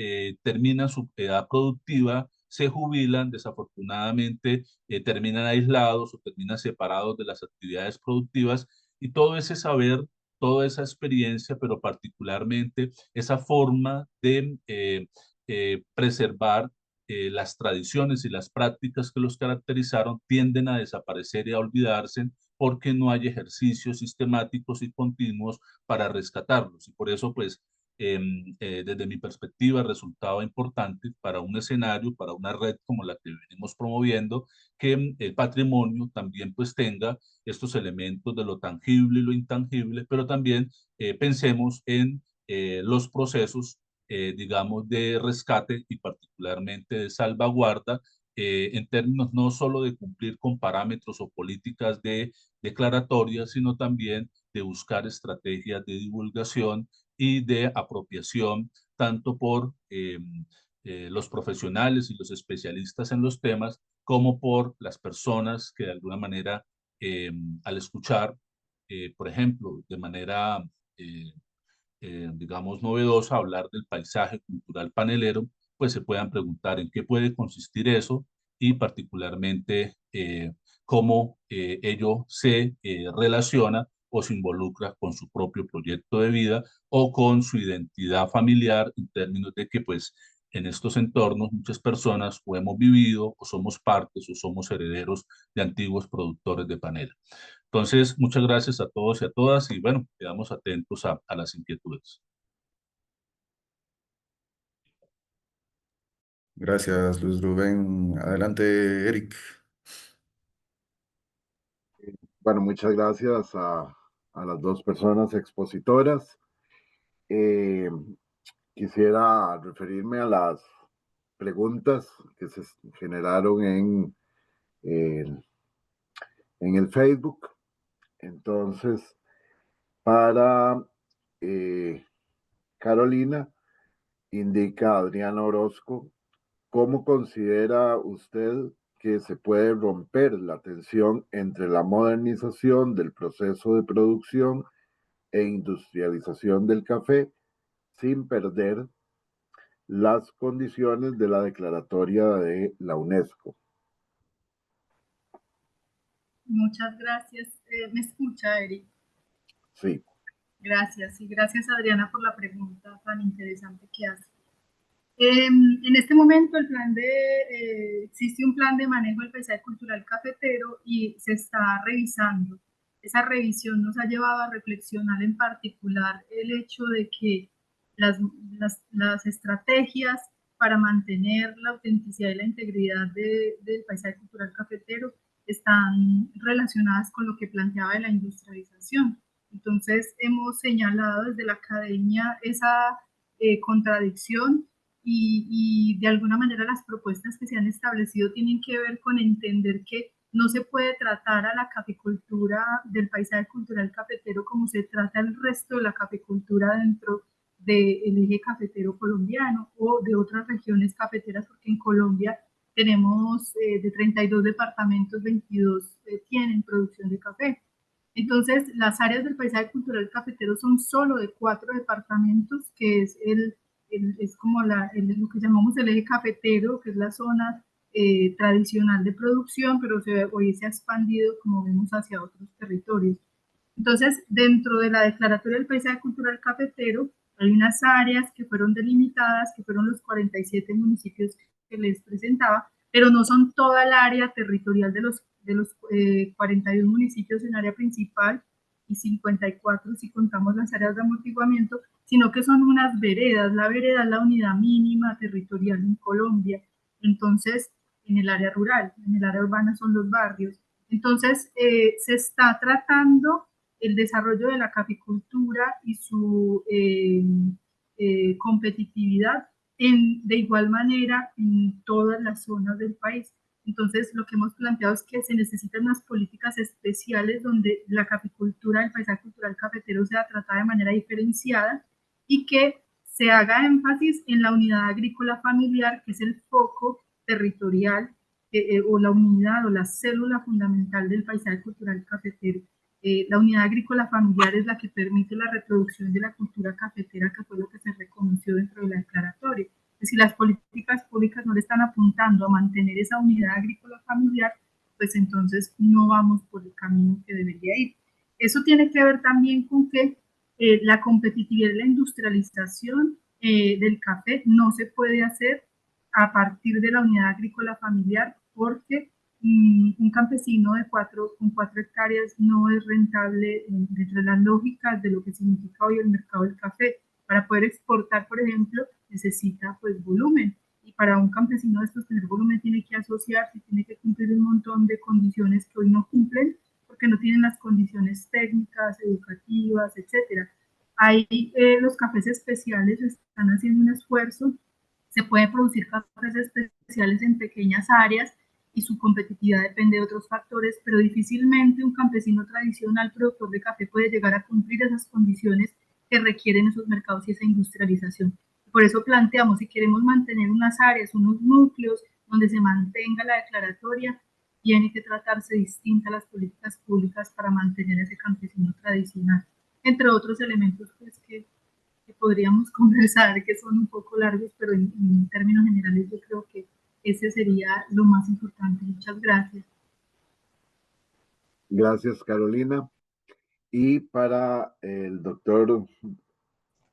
E: terminan su edad productiva, se jubilan, desafortunadamente terminan aislados o terminan separados de las actividades productivas y todo ese saber, toda esa experiencia, pero particularmente esa forma de preservar las tradiciones y las prácticas que los caracterizaron tienden a desaparecer y a olvidarse porque no hay ejercicios sistemáticos y continuos para rescatarlos. Y por eso, pues, desde mi perspectiva, resultaba importante para un escenario, para una red como la que venimos promoviendo, que el patrimonio también pues tenga estos elementos de lo tangible y lo intangible, pero también pensemos en los procesos digamos, de rescate y particularmente de salvaguarda, en términos no solo de cumplir con parámetros o políticas de declaratoria, sino también de buscar estrategias de divulgación y de apropiación, tanto por los profesionales y los especialistas en los temas, como por las personas que de alguna manera, al escuchar, por ejemplo, de manera eh, digamos, novedosa, hablar del paisaje cultural panelero, pues se puedan preguntar en qué puede consistir eso y particularmente cómo ello se relaciona o se involucra con su propio proyecto de vida o con su identidad familiar en términos de que pues en estos entornos muchas personas o hemos vivido o somos partes o somos herederos de antiguos productores de panela. Entonces, muchas gracias a todos y a todas y bueno, quedamos atentos a las inquietudes.
B: Gracias, Luis Rubén. Adelante, Eric.
A: Bueno, muchas gracias a las dos personas expositoras. Eh, Quisiera referirme a las preguntas que se generaron el- en el Facebook. Entonces, para Carolina, indica Adriana Orozco, ¿cómo considera usted que se puede romper la tensión entre la modernización del proceso de producción e industrialización del café sin perder las condiciones de la declaratoria de la UNESCO?
D: Muchas gracias. ¿Me escucha, Eric?
A: Sí.
D: Gracias, y gracias, Adriana, por la pregunta tan interesante que hace. En este momento existe un plan de manejo del paisaje cultural cafetero y se está revisando. Esa revisión nos ha llevado a reflexionar en particular el hecho de que las estrategias para mantener la autenticidad y la integridad del paisaje cultural cafetero están relacionadas con lo que planteaba de la industrialización. Entonces, hemos señalado desde la academia esa contradicción y de alguna manera las propuestas que se han establecido tienen que ver con entender que no se puede tratar a la caficultura del paisaje cultural cafetero como se trata el resto de la caficultura dentro del eje cafetero colombiano o de otras regiones cafeteras, porque en Colombia tenemos de 32 departamentos, 22 tienen producción de café. Entonces, las áreas del paisaje cultural cafetero son solo de 4 departamentos, que es es como lo que llamamos el eje cafetero, que es la zona tradicional de producción, pero hoy se ha expandido, como vemos, hacia otros territorios. Entonces, dentro de la Declaratoria del Paisaje Cultural Cafetero, hay unas áreas que fueron delimitadas, que fueron los 47 municipios que les presentaba, pero no son toda el área territorial de los 41 municipios en área principal y 54 si contamos las áreas de amortiguamiento, sino que son unas veredas. La vereda es la unidad mínima territorial en Colombia. Entonces, en el área rural, en el área urbana son los barrios. Entonces, se está tratando el desarrollo de la caficultura y su competitividad de igual manera en todas las zonas del país. Entonces, lo que hemos planteado es que se necesitan unas políticas especiales donde la caficultura, el paisaje cultural cafetero sea tratada de manera diferenciada y que se haga énfasis en la unidad agrícola familiar, que es el foco territorial o la unidad o la célula fundamental del paisaje cultural cafetero. La unidad agrícola familiar es la que permite la reproducción de la cultura cafetera, que fue lo que se reconoció dentro de la declaratoria. Si las políticas públicas no le están apuntando a mantener esa unidad agrícola familiar, pues entonces no vamos por el camino que debería ir. Eso tiene que ver también con que la competitividad y la industrialización del café no se puede hacer a partir de la unidad agrícola familiar, porque un campesino con 4 hectáreas no es rentable dentro de las lógicas de lo que significa hoy el mercado del café. Para poder exportar, por ejemplo, necesita pues volumen, y para un campesino de estos tener volumen tiene que asociarse, tiene que cumplir un montón de condiciones que hoy no cumplen porque no tienen las condiciones técnicas, educativas, etcétera. Ahí los cafés especiales están haciendo un esfuerzo. Se pueden producir cafés especiales en pequeñas áreas y su competitividad depende de otros factores, pero difícilmente un campesino tradicional productor de café puede llegar a cumplir esas condiciones que requieren esos mercados y esa industrialización. Por eso planteamos, si queremos mantener unas áreas, unos núcleos donde se mantenga la declaratoria, tiene que tratarse distinta a las políticas públicas para mantener ese campesino tradicional, entre otros elementos pues, que podríamos conversar, que son un poco largos, pero en términos generales yo creo que ese sería lo más importante. Muchas gracias.
A: Gracias, Carolina. Y para el doctor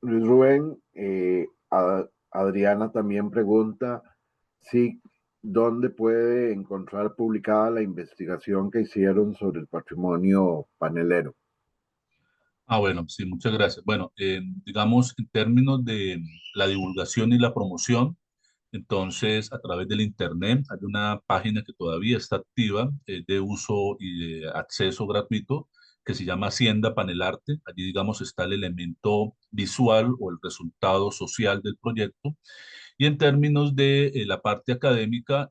A: Luis Rubén, Adriana también pregunta si dónde puede encontrar publicada la investigación que hicieron sobre el patrimonio panelero.
E: Bueno, sí, muchas gracias. Bueno, digamos, en términos de la divulgación y la promoción, Entonces, a través del Internet hay una página que todavía está activa, de uso y de acceso gratuito, que se llama Hacienda Panelarte. Allí, digamos, está el elemento visual o el resultado social del proyecto. Y en términos de la parte académica,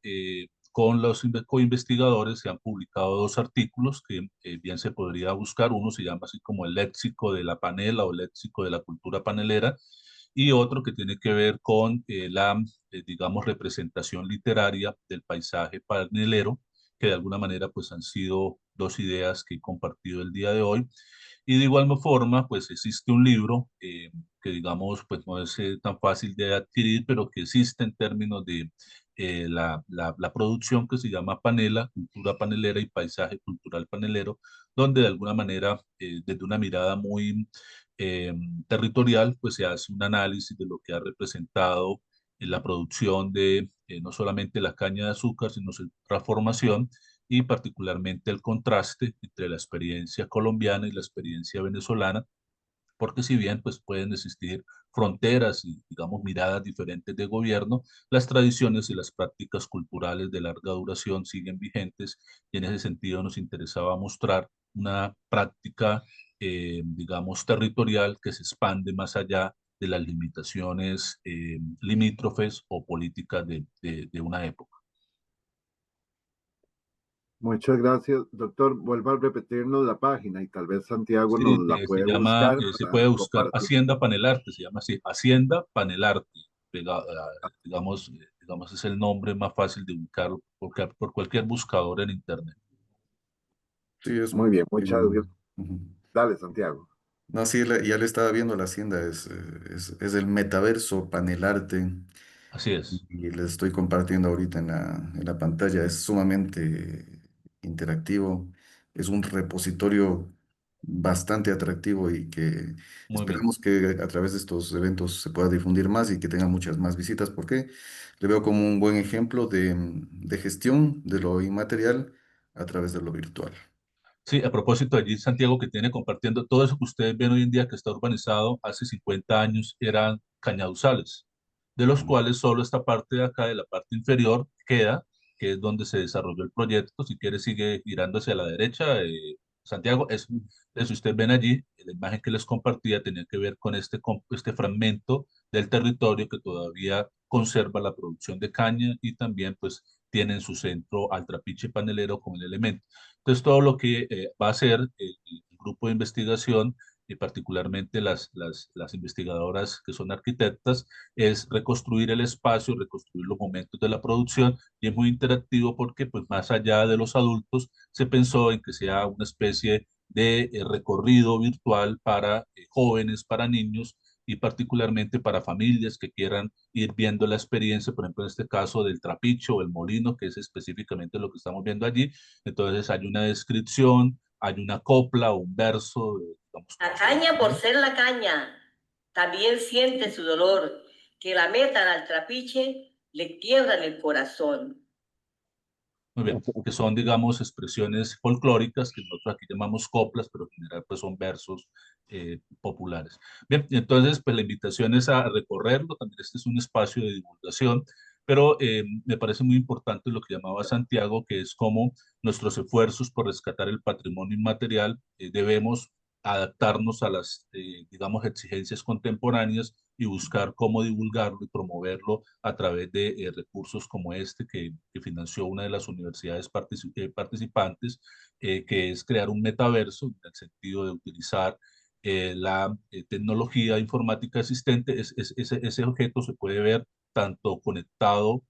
E: con los coinvestigadores se han publicado dos artículos que bien se podría buscar. Uno se llama así como el léxico de la panela o léxico de la cultura panelera, y otro que tiene que ver con digamos, representación literaria del paisaje panelero, que de alguna manera pues han sido dos ideas que he compartido el día de hoy. Y de igual forma, pues existe un libro que digamos, pues no es tan fácil de adquirir, pero que existe en términos de la producción, que se llama Panela, Cultura Panelera y Paisaje Cultural Panelero, donde de alguna manera, desde una mirada muy eh, territorial, pues se hace un análisis de lo que ha representado la producción de no solamente la caña de azúcar, sino su transformación, y particularmente el contraste entre la experiencia colombiana y la experiencia venezolana, porque si bien pues pueden existir fronteras y digamos miradas diferentes de gobierno, las tradiciones y las prácticas culturales de larga duración siguen vigentes, y en ese sentido nos interesaba mostrar una práctica, digamos, territorial que se expande más allá de las limitaciones limítrofes o políticas de una época.
A: Muchas gracias, doctor. Vuelva a repetirnos la página y tal vez Santiago nos
E: Sí,
A: la
E: se
A: puede
E: llama,
A: buscar
E: se
A: para
E: puede buscar
A: compartir.
E: Hacienda Panelarte, se llama así, Hacienda Panelarte, digamos, digamos, es el nombre más fácil de ubicar por cualquier buscador en Internet.
B: Sí, es
A: Muy
B: muy...
A: bien, muchas gracias.
B: Ujú.
A: Dale, Santiago.
B: No, sí, ya le estaba viendo la hacienda, es el metaverso Panelarte.
E: Así es,
B: Y les estoy compartiendo ahorita en la pantalla. Es sumamente interactivo. Es un repositorio bastante atractivo y que
E: muy bien.
B: esperamos que a través de estos eventos se pueda difundir más y que tenga muchas más visitas, porque le veo como un buen ejemplo de gestión de lo inmaterial a través de lo virtual.
E: Sí, a propósito, allí Santiago, que tiene compartiendo todo eso que ustedes ven hoy en día que está urbanizado, hace 50 años eran cañaduzales, de los
B: Mm.
E: cuales solo esta parte de acá, de la parte inferior, queda, que es donde se desarrolló el proyecto. Si quiere, sigue girando hacia la derecha, Santiago. Eso ustedes ven allí, la imagen que les compartía tenía que ver con este fragmento del territorio que todavía conserva la producción de caña, y también pues tiene en su centro al trapiche panelero como el elemento. Entonces, todo lo que va a hacer el grupo de investigación, y particularmente las investigadoras que son arquitectas, es reconstruir el espacio, reconstruir los momentos de la producción, y es muy interactivo porque, pues, más allá de los adultos, se pensó en que sea una especie de recorrido virtual para jóvenes, para niños, y particularmente para familias que quieran ir viendo la experiencia, por ejemplo, en este caso del trapicho o el molino, que es específicamente lo que estamos viendo allí. Entonces hay una descripción, hay una copla o un verso, digamos,
F: La caña por ser la caña, también siente su dolor, que la metan al trapiche, le quiebran el corazón.
E: muy bien, que son, digamos, expresiones folclóricas que nosotros aquí llamamos coplas, pero en general pues son versos populares. Bien, y entonces pues la invitación es a recorrerlo. También este es un espacio de divulgación, pero me parece muy importante lo que llamaba Santiago, que es como nuestros esfuerzos por rescatar el patrimonio inmaterial debemos adaptarnos a las, digamos, exigencias contemporáneas, y buscar cómo divulgarlo y promoverlo a través de recursos como este que financió una de las universidades participantes, que es crear un metaverso, en el sentido de utilizar la tecnología informática existente. Ese objeto se puede ver tanto conectado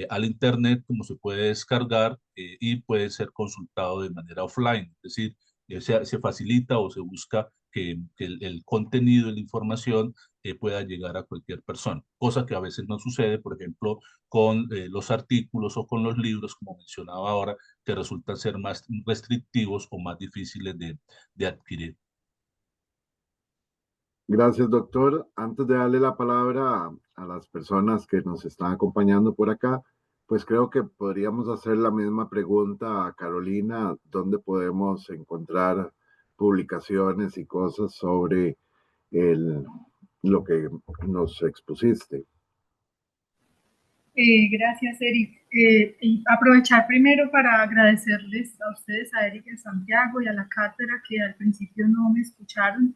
E: al Internet, como se puede descargar y puede ser consultado de manera offline. Es decir, se facilita o se busca que el contenido de la información pueda llegar a cualquier persona, cosa que a veces no sucede, por ejemplo, con los artículos o con los libros, como mencionaba ahora, que resultan ser más restrictivos o más difíciles de adquirir.
A: Gracias, doctor. Antes de darle la palabra a las personas que nos están acompañando por acá, pues creo que podríamos hacer la misma pregunta a Carolina: ¿dónde podemos encontrar publicaciones y cosas sobre lo que nos expusiste?
D: Gracias, Eric. Y aprovechar primero para agradecerles a ustedes, a Eric en Santiago y a la cátedra que al principio no me escucharon,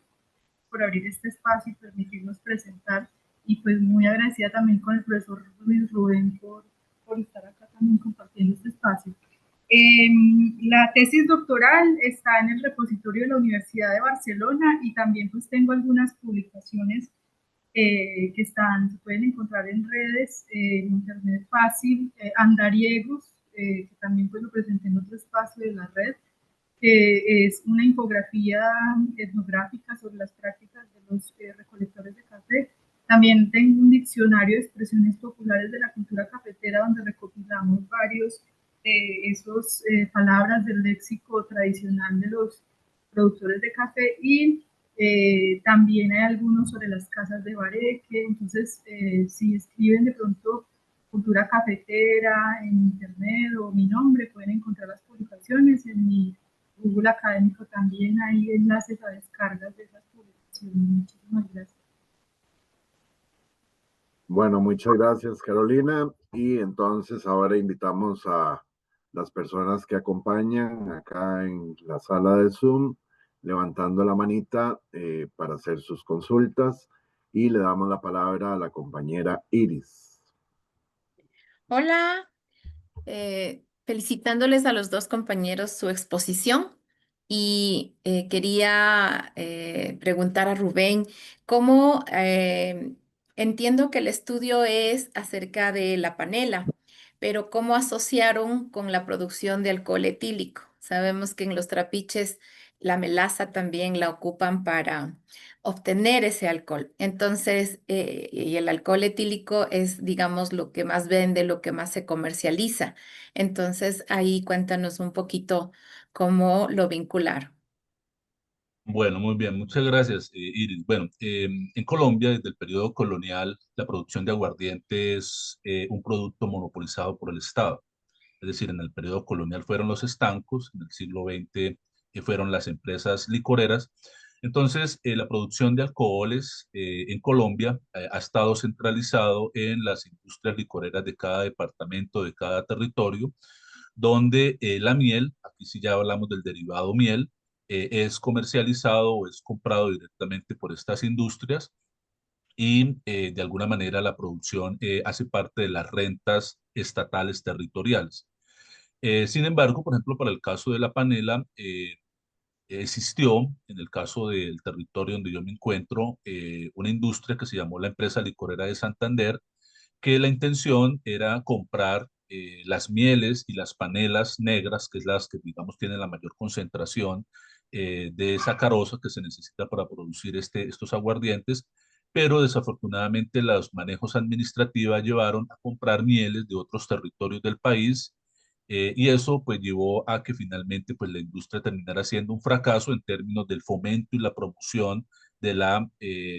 D: por abrir este espacio y permitirnos presentar. Y pues muy agradecida también con el profesor Luis Rubén por estar acá también compartiendo este espacio. La tesis doctoral está en el repositorio de la Universidad de Barcelona y también pues tengo algunas publicaciones que se pueden encontrar en redes, en internet fácil, Andariegos, que también pues lo presenté en otro espacio de la red, que es una infografía etnográfica sobre las prácticas de los recolectores de café. También tengo un diccionario de expresiones populares de la cultura cafetera donde recopilamos varios de esas palabras del léxico tradicional de los productores de café y también hay algunos sobre las casas de bareque. Entonces, si escriben de pronto cultura cafetera en internet o mi nombre, pueden encontrar las publicaciones. En mi Google Académico también hay enlaces a descargas de esas publicaciones. Muchísimas gracias.
A: Bueno, muchas gracias, Carolina. Y entonces ahora invitamos a las personas que acompañan acá en la sala de Zoom, levantando la manita para hacer sus consultas. Y le damos la palabra a la compañera Iris.
G: Hola, felicitándoles a los dos compañeros su exposición y quería preguntar a Rubén, ¿cómo entiendo que el estudio es acerca de la panela, pero cómo asociaron con la producción de alcohol etílico? Sabemos que en los trapiches la melaza también la ocupan para obtener ese alcohol. Entonces, y el alcohol etílico es, digamos, lo que más vende, lo que más se comercializa. Entonces, ahí cuéntanos un poquito cómo lo vincularon.
E: Bueno, muy bien, muchas gracias, Iris. Bueno, en Colombia, desde el periodo colonial, la producción de aguardiente es un producto monopolizado por el Estado. Es decir, en el periodo colonial fueron los estancos, en el siglo XX fueron las empresas licoreras. Entonces, la producción de alcoholes en Colombia ha estado centralizado en las industrias licoreras de cada departamento, de cada territorio, donde la miel, aquí sí ya hablamos del derivado miel, es comercializado o es comprado directamente por estas industrias y de alguna manera la producción hace parte de las rentas estatales territoriales. Sin embargo, por ejemplo, para el caso de la panela, existió en el caso del territorio donde yo me encuentro una industria que se llamó la empresa licorera de Santander, que la intención era comprar las mieles y las panelas negras, que es las que, digamos, tienen la mayor concentración de sacarosa que se necesita para producir estos aguardientes, pero desafortunadamente los manejos administrativos llevaron a comprar mieles de otros territorios del país y eso pues llevó a que finalmente pues la industria terminara siendo un fracaso en términos del fomento y la promoción de la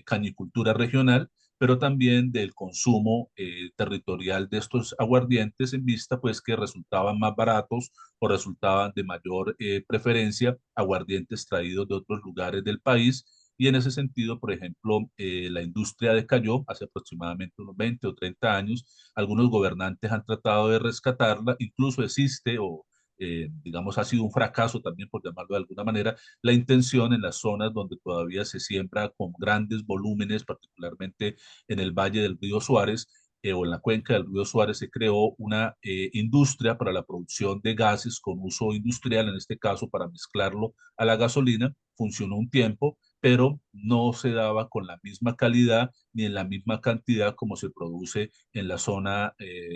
E: cañicultura regional, pero también del consumo territorial de estos aguardientes en vista pues que resultaban más baratos o resultaban de mayor preferencia aguardientes traídos de otros lugares del país. Y en ese sentido, por ejemplo, la industria decayó hace aproximadamente unos 20 o 30 años. Algunos gobernantes han tratado de rescatarla, incluso existe o digamos ha sido un fracaso también, por llamarlo de alguna manera, la intención en las zonas donde todavía se siembra con grandes volúmenes, particularmente en el valle del río Suárez o en la cuenca del río Suárez, se creó una industria para la producción de gases con uso industrial, en este caso para mezclarlo a la gasolina. Funcionó un tiempo, pero no se daba con la misma calidad ni en la misma cantidad como se produce en la zona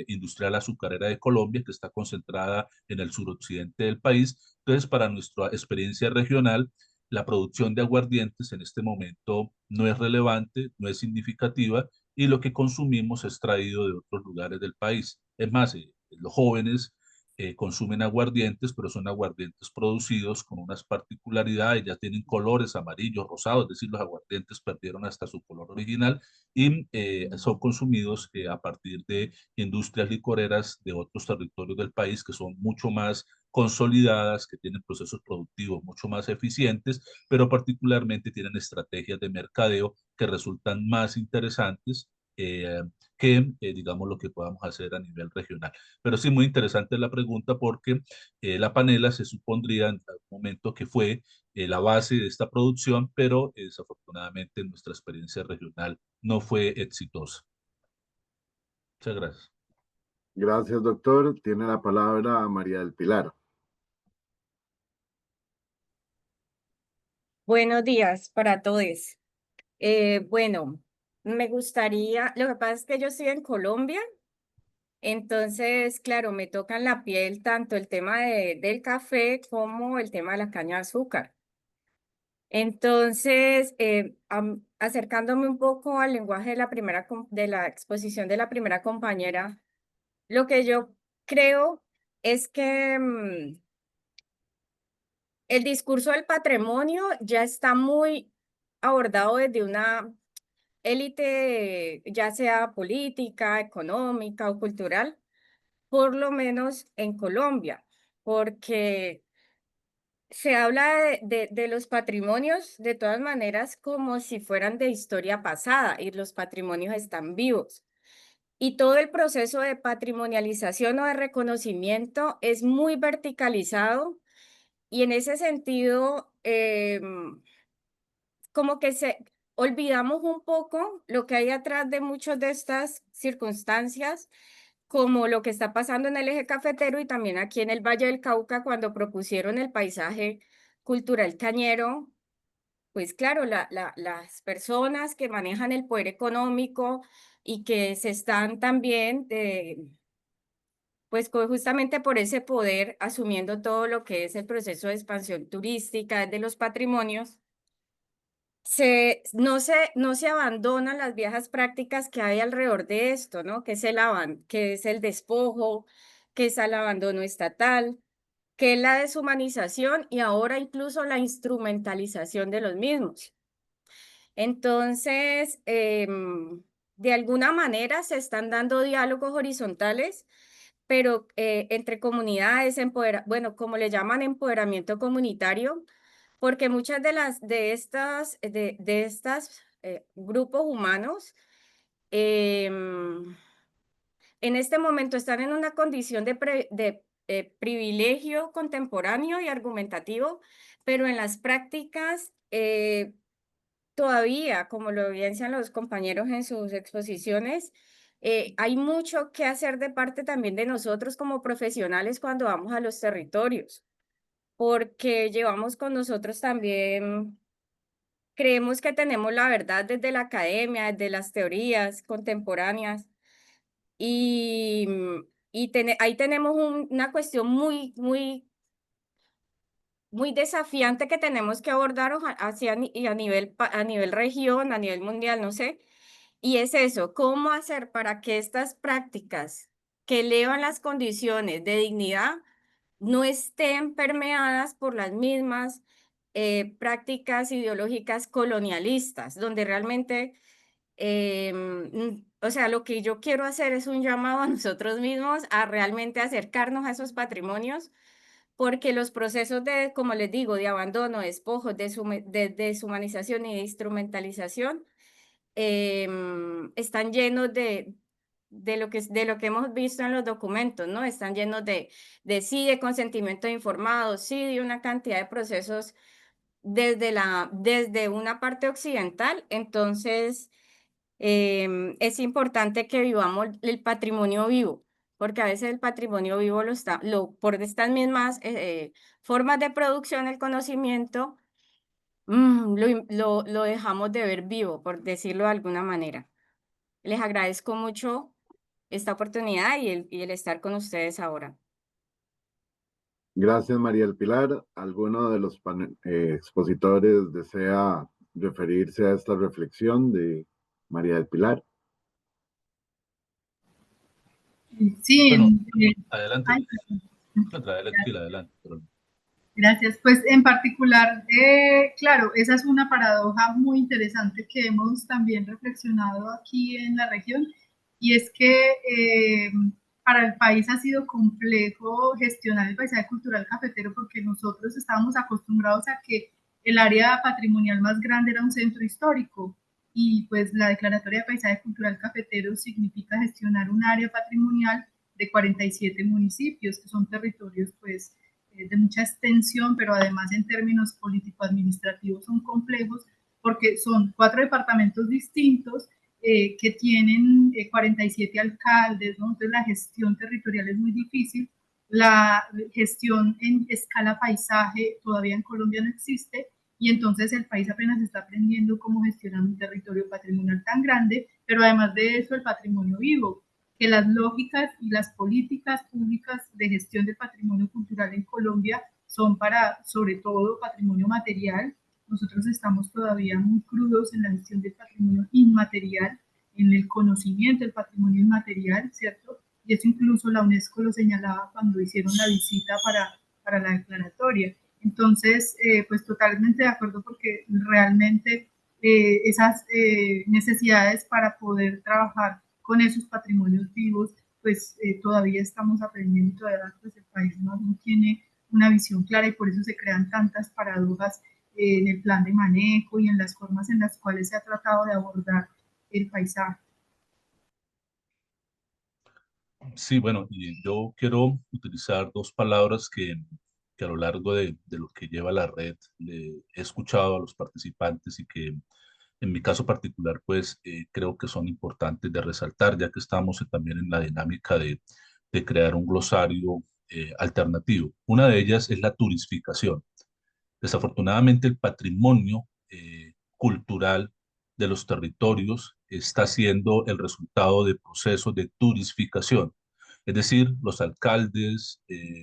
E: industrial azucarera de Colombia, que está concentrada en el suroccidente del país. Entonces, para nuestra experiencia regional, la producción de aguardientes en este momento no es relevante, no es significativa y lo que consumimos es traído de otros lugares del país. Es más, los jóvenes consumen aguardientes, pero son aguardientes producidos con unas particularidades, ya tienen colores amarillos, rosados, es decir, los aguardientes perdieron hasta su color original y son consumidos a partir de industrias licoreras de otros territorios del país que son mucho más consolidadas, que tienen procesos productivos mucho más eficientes, pero particularmente tienen estrategias de mercadeo que resultan más interesantes que, digamos, lo que podamos hacer a nivel regional. Pero sí, muy interesante la pregunta porque la panela se supondría en algún momento que fue la base de esta producción, pero desafortunadamente nuestra experiencia regional no fue exitosa. Muchas gracias.
A: Gracias, doctor. Tiene la palabra María del Pilar.
H: Buenos días para todos. Bueno, me gustaría, lo que pasa es que yo estoy en Colombia, entonces, claro, me toca en la piel tanto el tema del café como el tema de la caña de azúcar. Entonces, acercándome un poco al lenguaje de de la exposición de la primera compañera, lo que yo creo es que el discurso del patrimonio ya está muy abordado desde una élite, ya sea política, económica o cultural, por lo menos en Colombia, porque se habla de los patrimonios de todas maneras como si fueran de historia pasada y los patrimonios están vivos. Y todo el proceso de patrimonialización o de reconocimiento es muy verticalizado y en ese sentido, como que olvidamos un poco lo que hay atrás de muchas de estas circunstancias, como lo que está pasando en el eje cafetero y también aquí en el Valle del Cauca cuando propusieron el paisaje cultural cañero. Pues claro, las personas que manejan el poder económico y que se están también, pues justamente por ese poder, asumiendo todo lo que es el proceso de expansión turística de los patrimonios, no se abandonan las viejas prácticas que hay alrededor de esto, ¿no? Que es que es el despojo, que es el abandono estatal, que es la deshumanización y ahora incluso la instrumentalización de los mismos. Entonces, de alguna manera se están dando diálogos horizontales, pero entre comunidades, bueno, como le llaman empoderamiento comunitario, porque muchas de estas grupos humanos en este momento están en una condición de privilegio contemporáneo y argumentativo, pero en las prácticas todavía, como lo evidencian los compañeros en sus exposiciones, hay mucho que hacer de parte también de nosotros como profesionales cuando vamos a los territorios, porque llevamos con nosotros también, creemos que tenemos la verdad desde la academia, desde las teorías contemporáneas, y ahí tenemos una cuestión muy desafiante que tenemos que abordar y a nivel región, a nivel mundial, no sé, y es eso, cómo hacer para que estas prácticas que elevan las condiciones de dignidad no estén permeadas por las mismas prácticas ideológicas colonialistas, donde realmente, o sea, lo que yo quiero hacer es un llamado a nosotros mismos a realmente acercarnos a esos patrimonios, porque los procesos de, como les digo, de abandono, despojo, de deshumanización y de instrumentalización están llenos de lo que hemos visto en los documentos, ¿no? Están llenos sí, de consentimiento informado, sí, de una cantidad de procesos desde una parte occidental. Entonces, es importante que vivamos el patrimonio vivo, porque a veces el patrimonio vivo por estas mismas formas de producción del conocimiento, lo dejamos de ver vivo, por decirlo de alguna manera. Les agradezco mucho esta oportunidad y el estar con ustedes ahora.
A: Gracias, María del Pilar. ¿Alguno de los expositores desea referirse a esta reflexión de María del Pilar?
D: Sí,
E: Bueno, adelante. Adelante.
D: Gracias. Pues en particular, claro, esa es una paradoja muy interesante que hemos también reflexionado aquí en la región, y es que para el país ha sido complejo gestionar el paisaje cultural cafetero porque nosotros estábamos acostumbrados a que el área patrimonial más grande era un centro histórico y pues la Declaratoria de Paisaje Cultural Cafetero significa gestionar un área patrimonial de 47 municipios, que son territorios pues de mucha extensión, pero además en términos político-administrativos son complejos, porque son 4 departamentos distintos que tienen 47 alcaldes, ¿no? Entonces la gestión territorial es muy difícil. La gestión en escala paisaje todavía en Colombia no existe, y entonces el país apenas está aprendiendo cómo gestionar un territorio patrimonial tan grande, pero además de eso el patrimonio vivo, que las lógicas y las políticas públicas de gestión del patrimonio cultural en Colombia son para, sobre todo, patrimonio material. Nosotros estamos todavía muy crudos en la gestión del patrimonio inmaterial, en el conocimiento del patrimonio inmaterial, ¿cierto? Y eso incluso la UNESCO lo señalaba cuando hicieron la visita para la declaratoria. Entonces, pues totalmente de acuerdo, porque realmente esas necesidades para poder trabajar con esos patrimonios vivos, pues todavía estamos aprendiendo, todavía pues, el país no tiene una visión clara, y por eso se crean tantas paradojas en el plan de manejo y en las formas en las cuales se ha tratado de abordar el paisaje.
E: Sí, bueno, y yo quiero utilizar dos palabras que a lo largo de lo que lleva la red le he escuchado a los participantes y que en mi caso particular, pues creo que son importantes de resaltar, ya que estamos también en la dinámica de crear un glosario alternativo. Una de ellas es la turistificación. Desafortunadamente, el patrimonio cultural de los territorios está siendo el resultado de procesos de turistificación. Es decir, los alcaldes,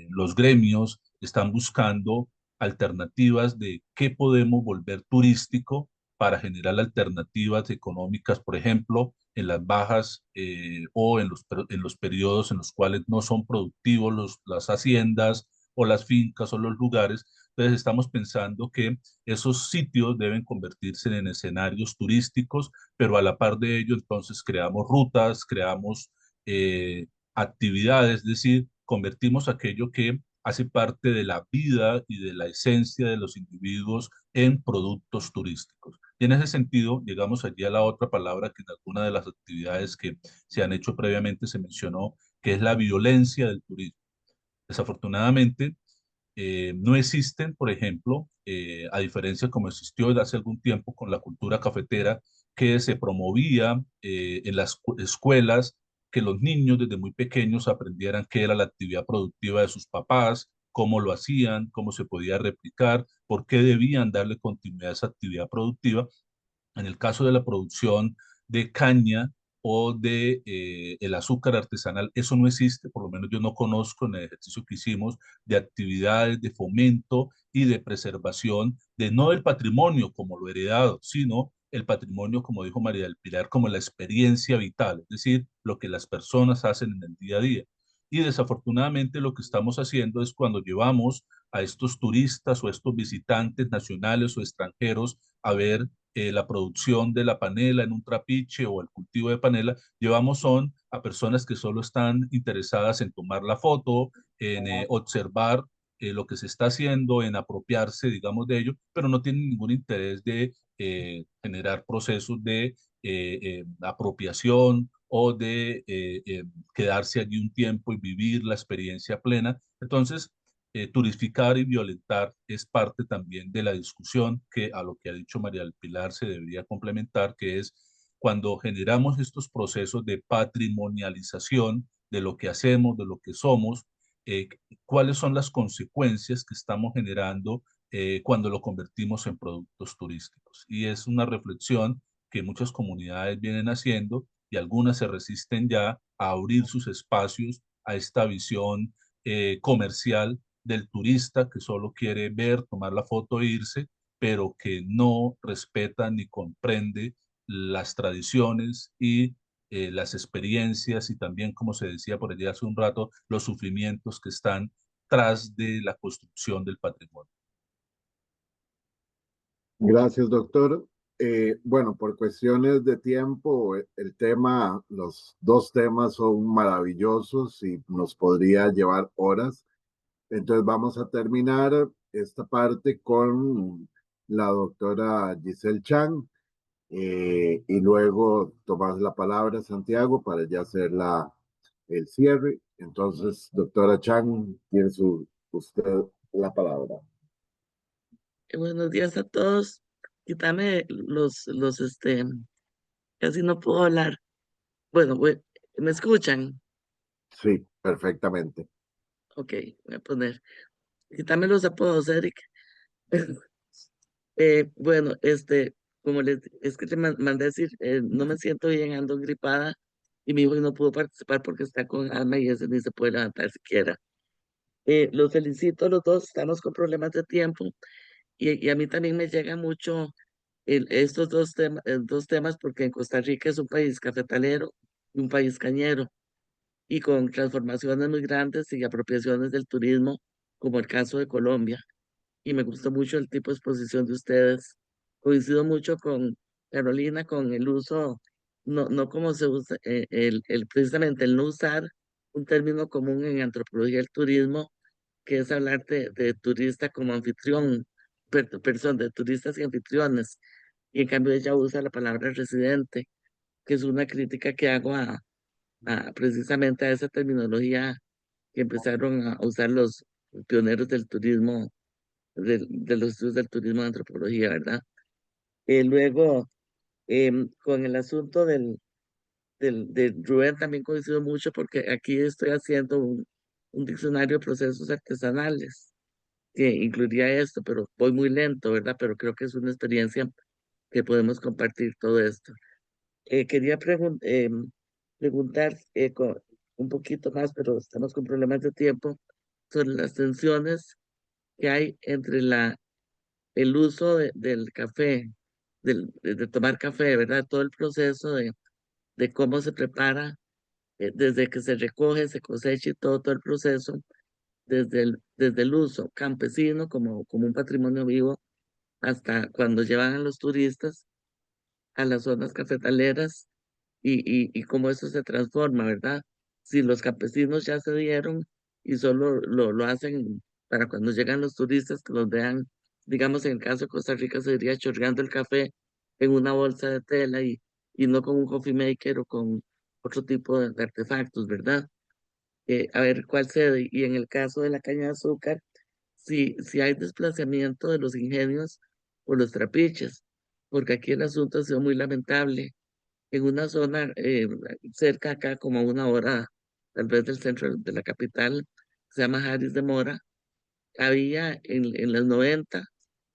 E: los gremios están buscando alternativas de qué podemos volver turístico para generar alternativas económicas, por ejemplo, en las bajas o en los periodos en los cuales no son productivos las haciendas o las fincas o los lugares. Entonces estamos pensando que esos sitios deben convertirse en escenarios turísticos, pero a la par de ello entonces creamos rutas, creamos actividades, es decir, convertimos aquello que hace parte de la vida y de la esencia de los individuos en productos turísticos. Y en ese sentido, llegamos allí a la otra palabra que en alguna de las actividades que se han hecho previamente se mencionó, que es la violencia del turismo. Desafortunadamente, no existen, por ejemplo, a diferencia como existió desde hace algún tiempo con la cultura cafetera, que se promovía en las escuelas, que los niños desde muy pequeños aprendieran qué era la actividad productiva de sus papás, cómo lo hacían, cómo se podía replicar, por qué debían darle continuidad a esa actividad productiva. En el caso de la producción de caña o de el azúcar artesanal, eso no existe, por lo menos yo no conozco en el ejercicio que hicimos de actividades de fomento y de preservación de no el patrimonio como lo heredado, sino el patrimonio, como dijo María del Pilar, como la experiencia vital, es decir, lo que las personas hacen en el día a día. Y desafortunadamente lo que estamos haciendo es cuando llevamos a estos turistas o estos visitantes nacionales o extranjeros a ver la producción de la panela en un trapiche o el cultivo de panela, llevamos son a personas que solo están interesadas en tomar la foto, en observar lo que se está haciendo, en apropiarse, digamos, de ello, pero no tienen ningún interés de generar procesos de apropiación o de quedarse allí un tiempo y vivir la experiencia plena. Entonces, turistificar y violentar es parte también de la discusión que a lo que ha dicho María del Pilar se debería complementar, que es cuando generamos estos procesos de patrimonialización de lo que hacemos, de lo que somos, eh, cuáles son las consecuencias que estamos generando cuando lo convertimos en productos turísticos. Y es una reflexión que muchas comunidades vienen haciendo y algunas se resisten ya a abrir sus espacios a esta visión comercial del turista que solo quiere ver, tomar la foto e irse, pero que no respeta ni comprende las tradiciones y las experiencias y también, como se decía por allí hace un rato, los sufrimientos que están tras de la construcción del patrimonio.
A: Gracias, doctor. Bueno, por cuestiones de tiempo, el tema, los dos temas son maravillosos y nos podría llevar horas. Entonces vamos a terminar esta parte con la doctora Giselle Chang. y luego tomas la palabra, Santiago, para ya hacer el cierre. Entonces, doctora Chan, tiene usted la palabra.
I: Buenos días a todos. Quítame casi no puedo hablar. Bueno, ¿me escuchan?
A: Sí, perfectamente.
I: Ok, voy a poner. Quítame los apodos, Eric. Bueno, como es que te mandé a decir, no me siento bien, ando gripada y mi hijo no pudo participar porque está con alma y ese ni se puede levantar siquiera. Los felicito a los dos, estamos con problemas de tiempo y a mí también me llega mucho estos dos temas porque en Costa Rica es un país cafetalero y un país cañero y con transformaciones muy grandes y apropiaciones del turismo, como el caso de Colombia. Y me gustó mucho el tipo de exposición de ustedes. Coincido mucho con Carolina, con el uso, no como se usa, precisamente el no usar un término común en antropología del turismo, que es hablar de turista como anfitrión, perdón, de turistas y anfitriones. Y en cambio ella usa la palabra residente, que es una crítica que hago precisamente a esa terminología que empezaron a usar los pioneros del turismo, de los estudios del turismo de antropología, ¿verdad? Luego, con el asunto de Rubén también coincido mucho porque aquí estoy haciendo un diccionario de procesos artesanales que incluiría esto, pero voy muy lento, ¿verdad? Pero creo que es una experiencia que podemos compartir todo esto. Quería preguntar un poquito más, pero estamos con problemas de tiempo, sobre las tensiones que hay entre el uso del café, de tomar café, ¿verdad? Todo el proceso de cómo se prepara, desde que se recoge, se cosecha y todo el proceso, desde el uso campesino como un patrimonio vivo, hasta cuando llevan a los turistas a las zonas cafetaleras y cómo eso se transforma, ¿verdad? Si los campesinos ya se dieron y solo lo hacen para cuando llegan los turistas que los vean, digamos en el caso de Costa Rica se diría chorreando el café en una bolsa de tela y no con un coffee maker o con otro tipo de artefactos, ¿verdad? A ver cuál cede. Y en el caso de la caña de azúcar, si hay desplazamiento de los ingenios por los trapiches, porque aquí el asunto ha sido muy lamentable en una zona cerca acá, como a una hora tal vez del centro de la capital, se llama Jaris de Mora, había en los 90,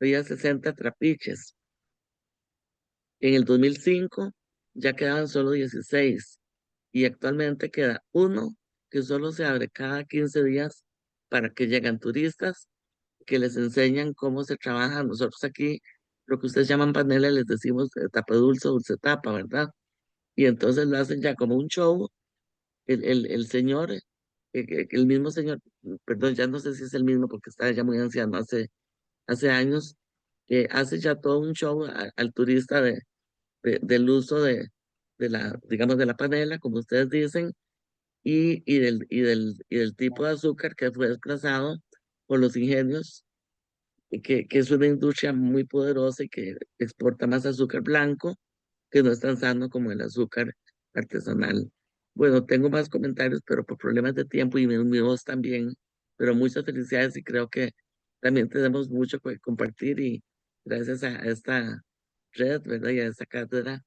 I: había 60 trapiches. En el 2005 ya quedaban solo 16 y actualmente queda uno que solo se abre cada 15 días para que lleguen turistas que les enseñan cómo se trabaja. Nosotros aquí, lo que ustedes llaman paneles, les decimos tapa dulce, dulce tapa, ¿verdad? Y entonces lo hacen ya como un show. El señor, el mismo señor, perdón, ya no sé si es el mismo porque estaba ya muy anciano hace años, hace ya todo un show al turista del uso digamos, de la panela, como ustedes dicen, y del tipo de azúcar que fue desplazado por los ingenios, y que es una industria muy poderosa y que exporta más azúcar blanco que no es tan sano como el azúcar artesanal. Bueno, tengo más comentarios, pero por problemas de tiempo y mi voz también, pero muchas felicidades y creo que también tenemos mucho que compartir y gracias a esta red, ¿verdad? Y a esta cátedra,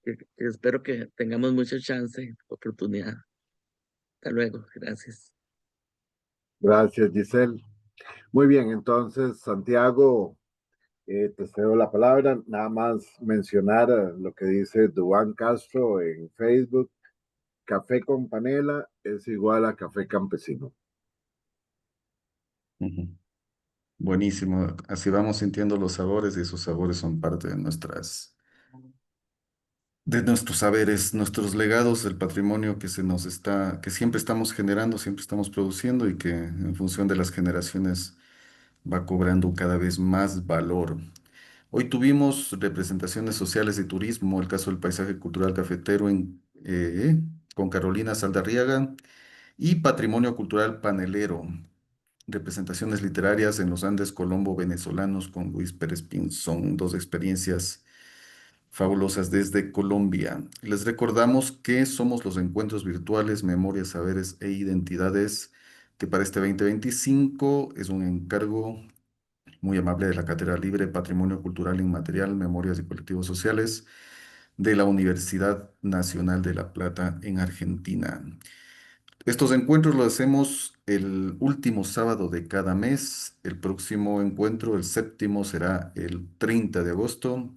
I: que espero que tengamos mucha chance, oportunidad. Hasta luego, gracias.
A: Gracias, Giselle. Muy bien, entonces, Santiago, te cedo la palabra. Nada más mencionar lo que dice Duván Castro en Facebook. Café con panela es igual a café campesino.
B: Ujú. Buenísimo. Así vamos sintiendo los sabores y esos sabores son parte de nuestros saberes, nuestros legados, el patrimonio que que siempre estamos generando, siempre estamos produciendo y que en función de las generaciones va cobrando cada vez más valor. Hoy tuvimos representaciones sociales de turismo, el caso del paisaje cultural cafetero con Carolina Saldarriaga y patrimonio cultural panelero, representaciones literarias en los Andes Colombo venezolanos con Luis Pérez Pinzón, dos experiencias fabulosas desde Colombia. Les recordamos que somos los encuentros virtuales Memorias, Saberes e Identidades, que para este 2025 es un encargo muy amable de la Cátedra Libre Patrimonio Cultural Inmaterial, Memorias y Colectivos Sociales de la Universidad Nacional de La Plata en Argentina. Estos encuentros los hacemos el último sábado de cada mes. El próximo encuentro, el séptimo, será el 30 de agosto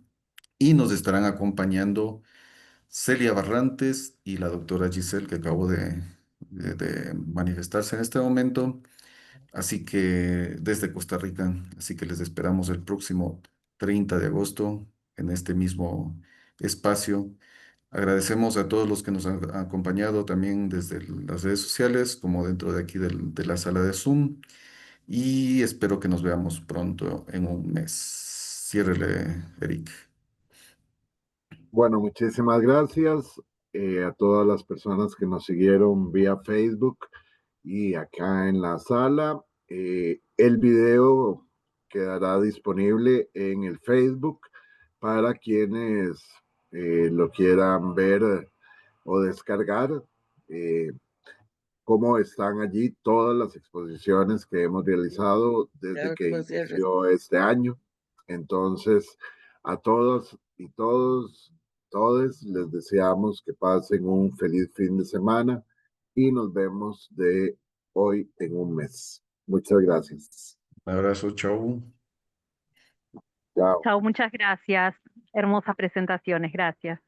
B: y nos estarán acompañando Celia Barrantes y la doctora Giselle, que acabo de manifestarse en este momento. Así que desde Costa Rica, así que les esperamos el próximo 30 de agosto en este mismo espacio. Agradecemos a todos los que nos han acompañado también desde las redes sociales, como dentro de aquí de la sala de Zoom. Y espero que nos veamos pronto en un mes. Ciérrele, Eric.
A: Bueno, muchísimas gracias a todas las personas que nos siguieron vía Facebook y acá en la sala. El video quedará disponible en el Facebook para quienes lo quieran ver o descargar. Cómo están allí todas las exposiciones que hemos realizado desde
I: Claro,
A: que
I: como cierre.
A: inició este año. Entonces, a todos y todos les deseamos que pasen un feliz fin de semana y nos vemos de hoy en un mes. Muchas gracias.
B: Un abrazo, chau.
A: Chao.
C: Chao, muchas gracias. Hermosas presentaciones, gracias.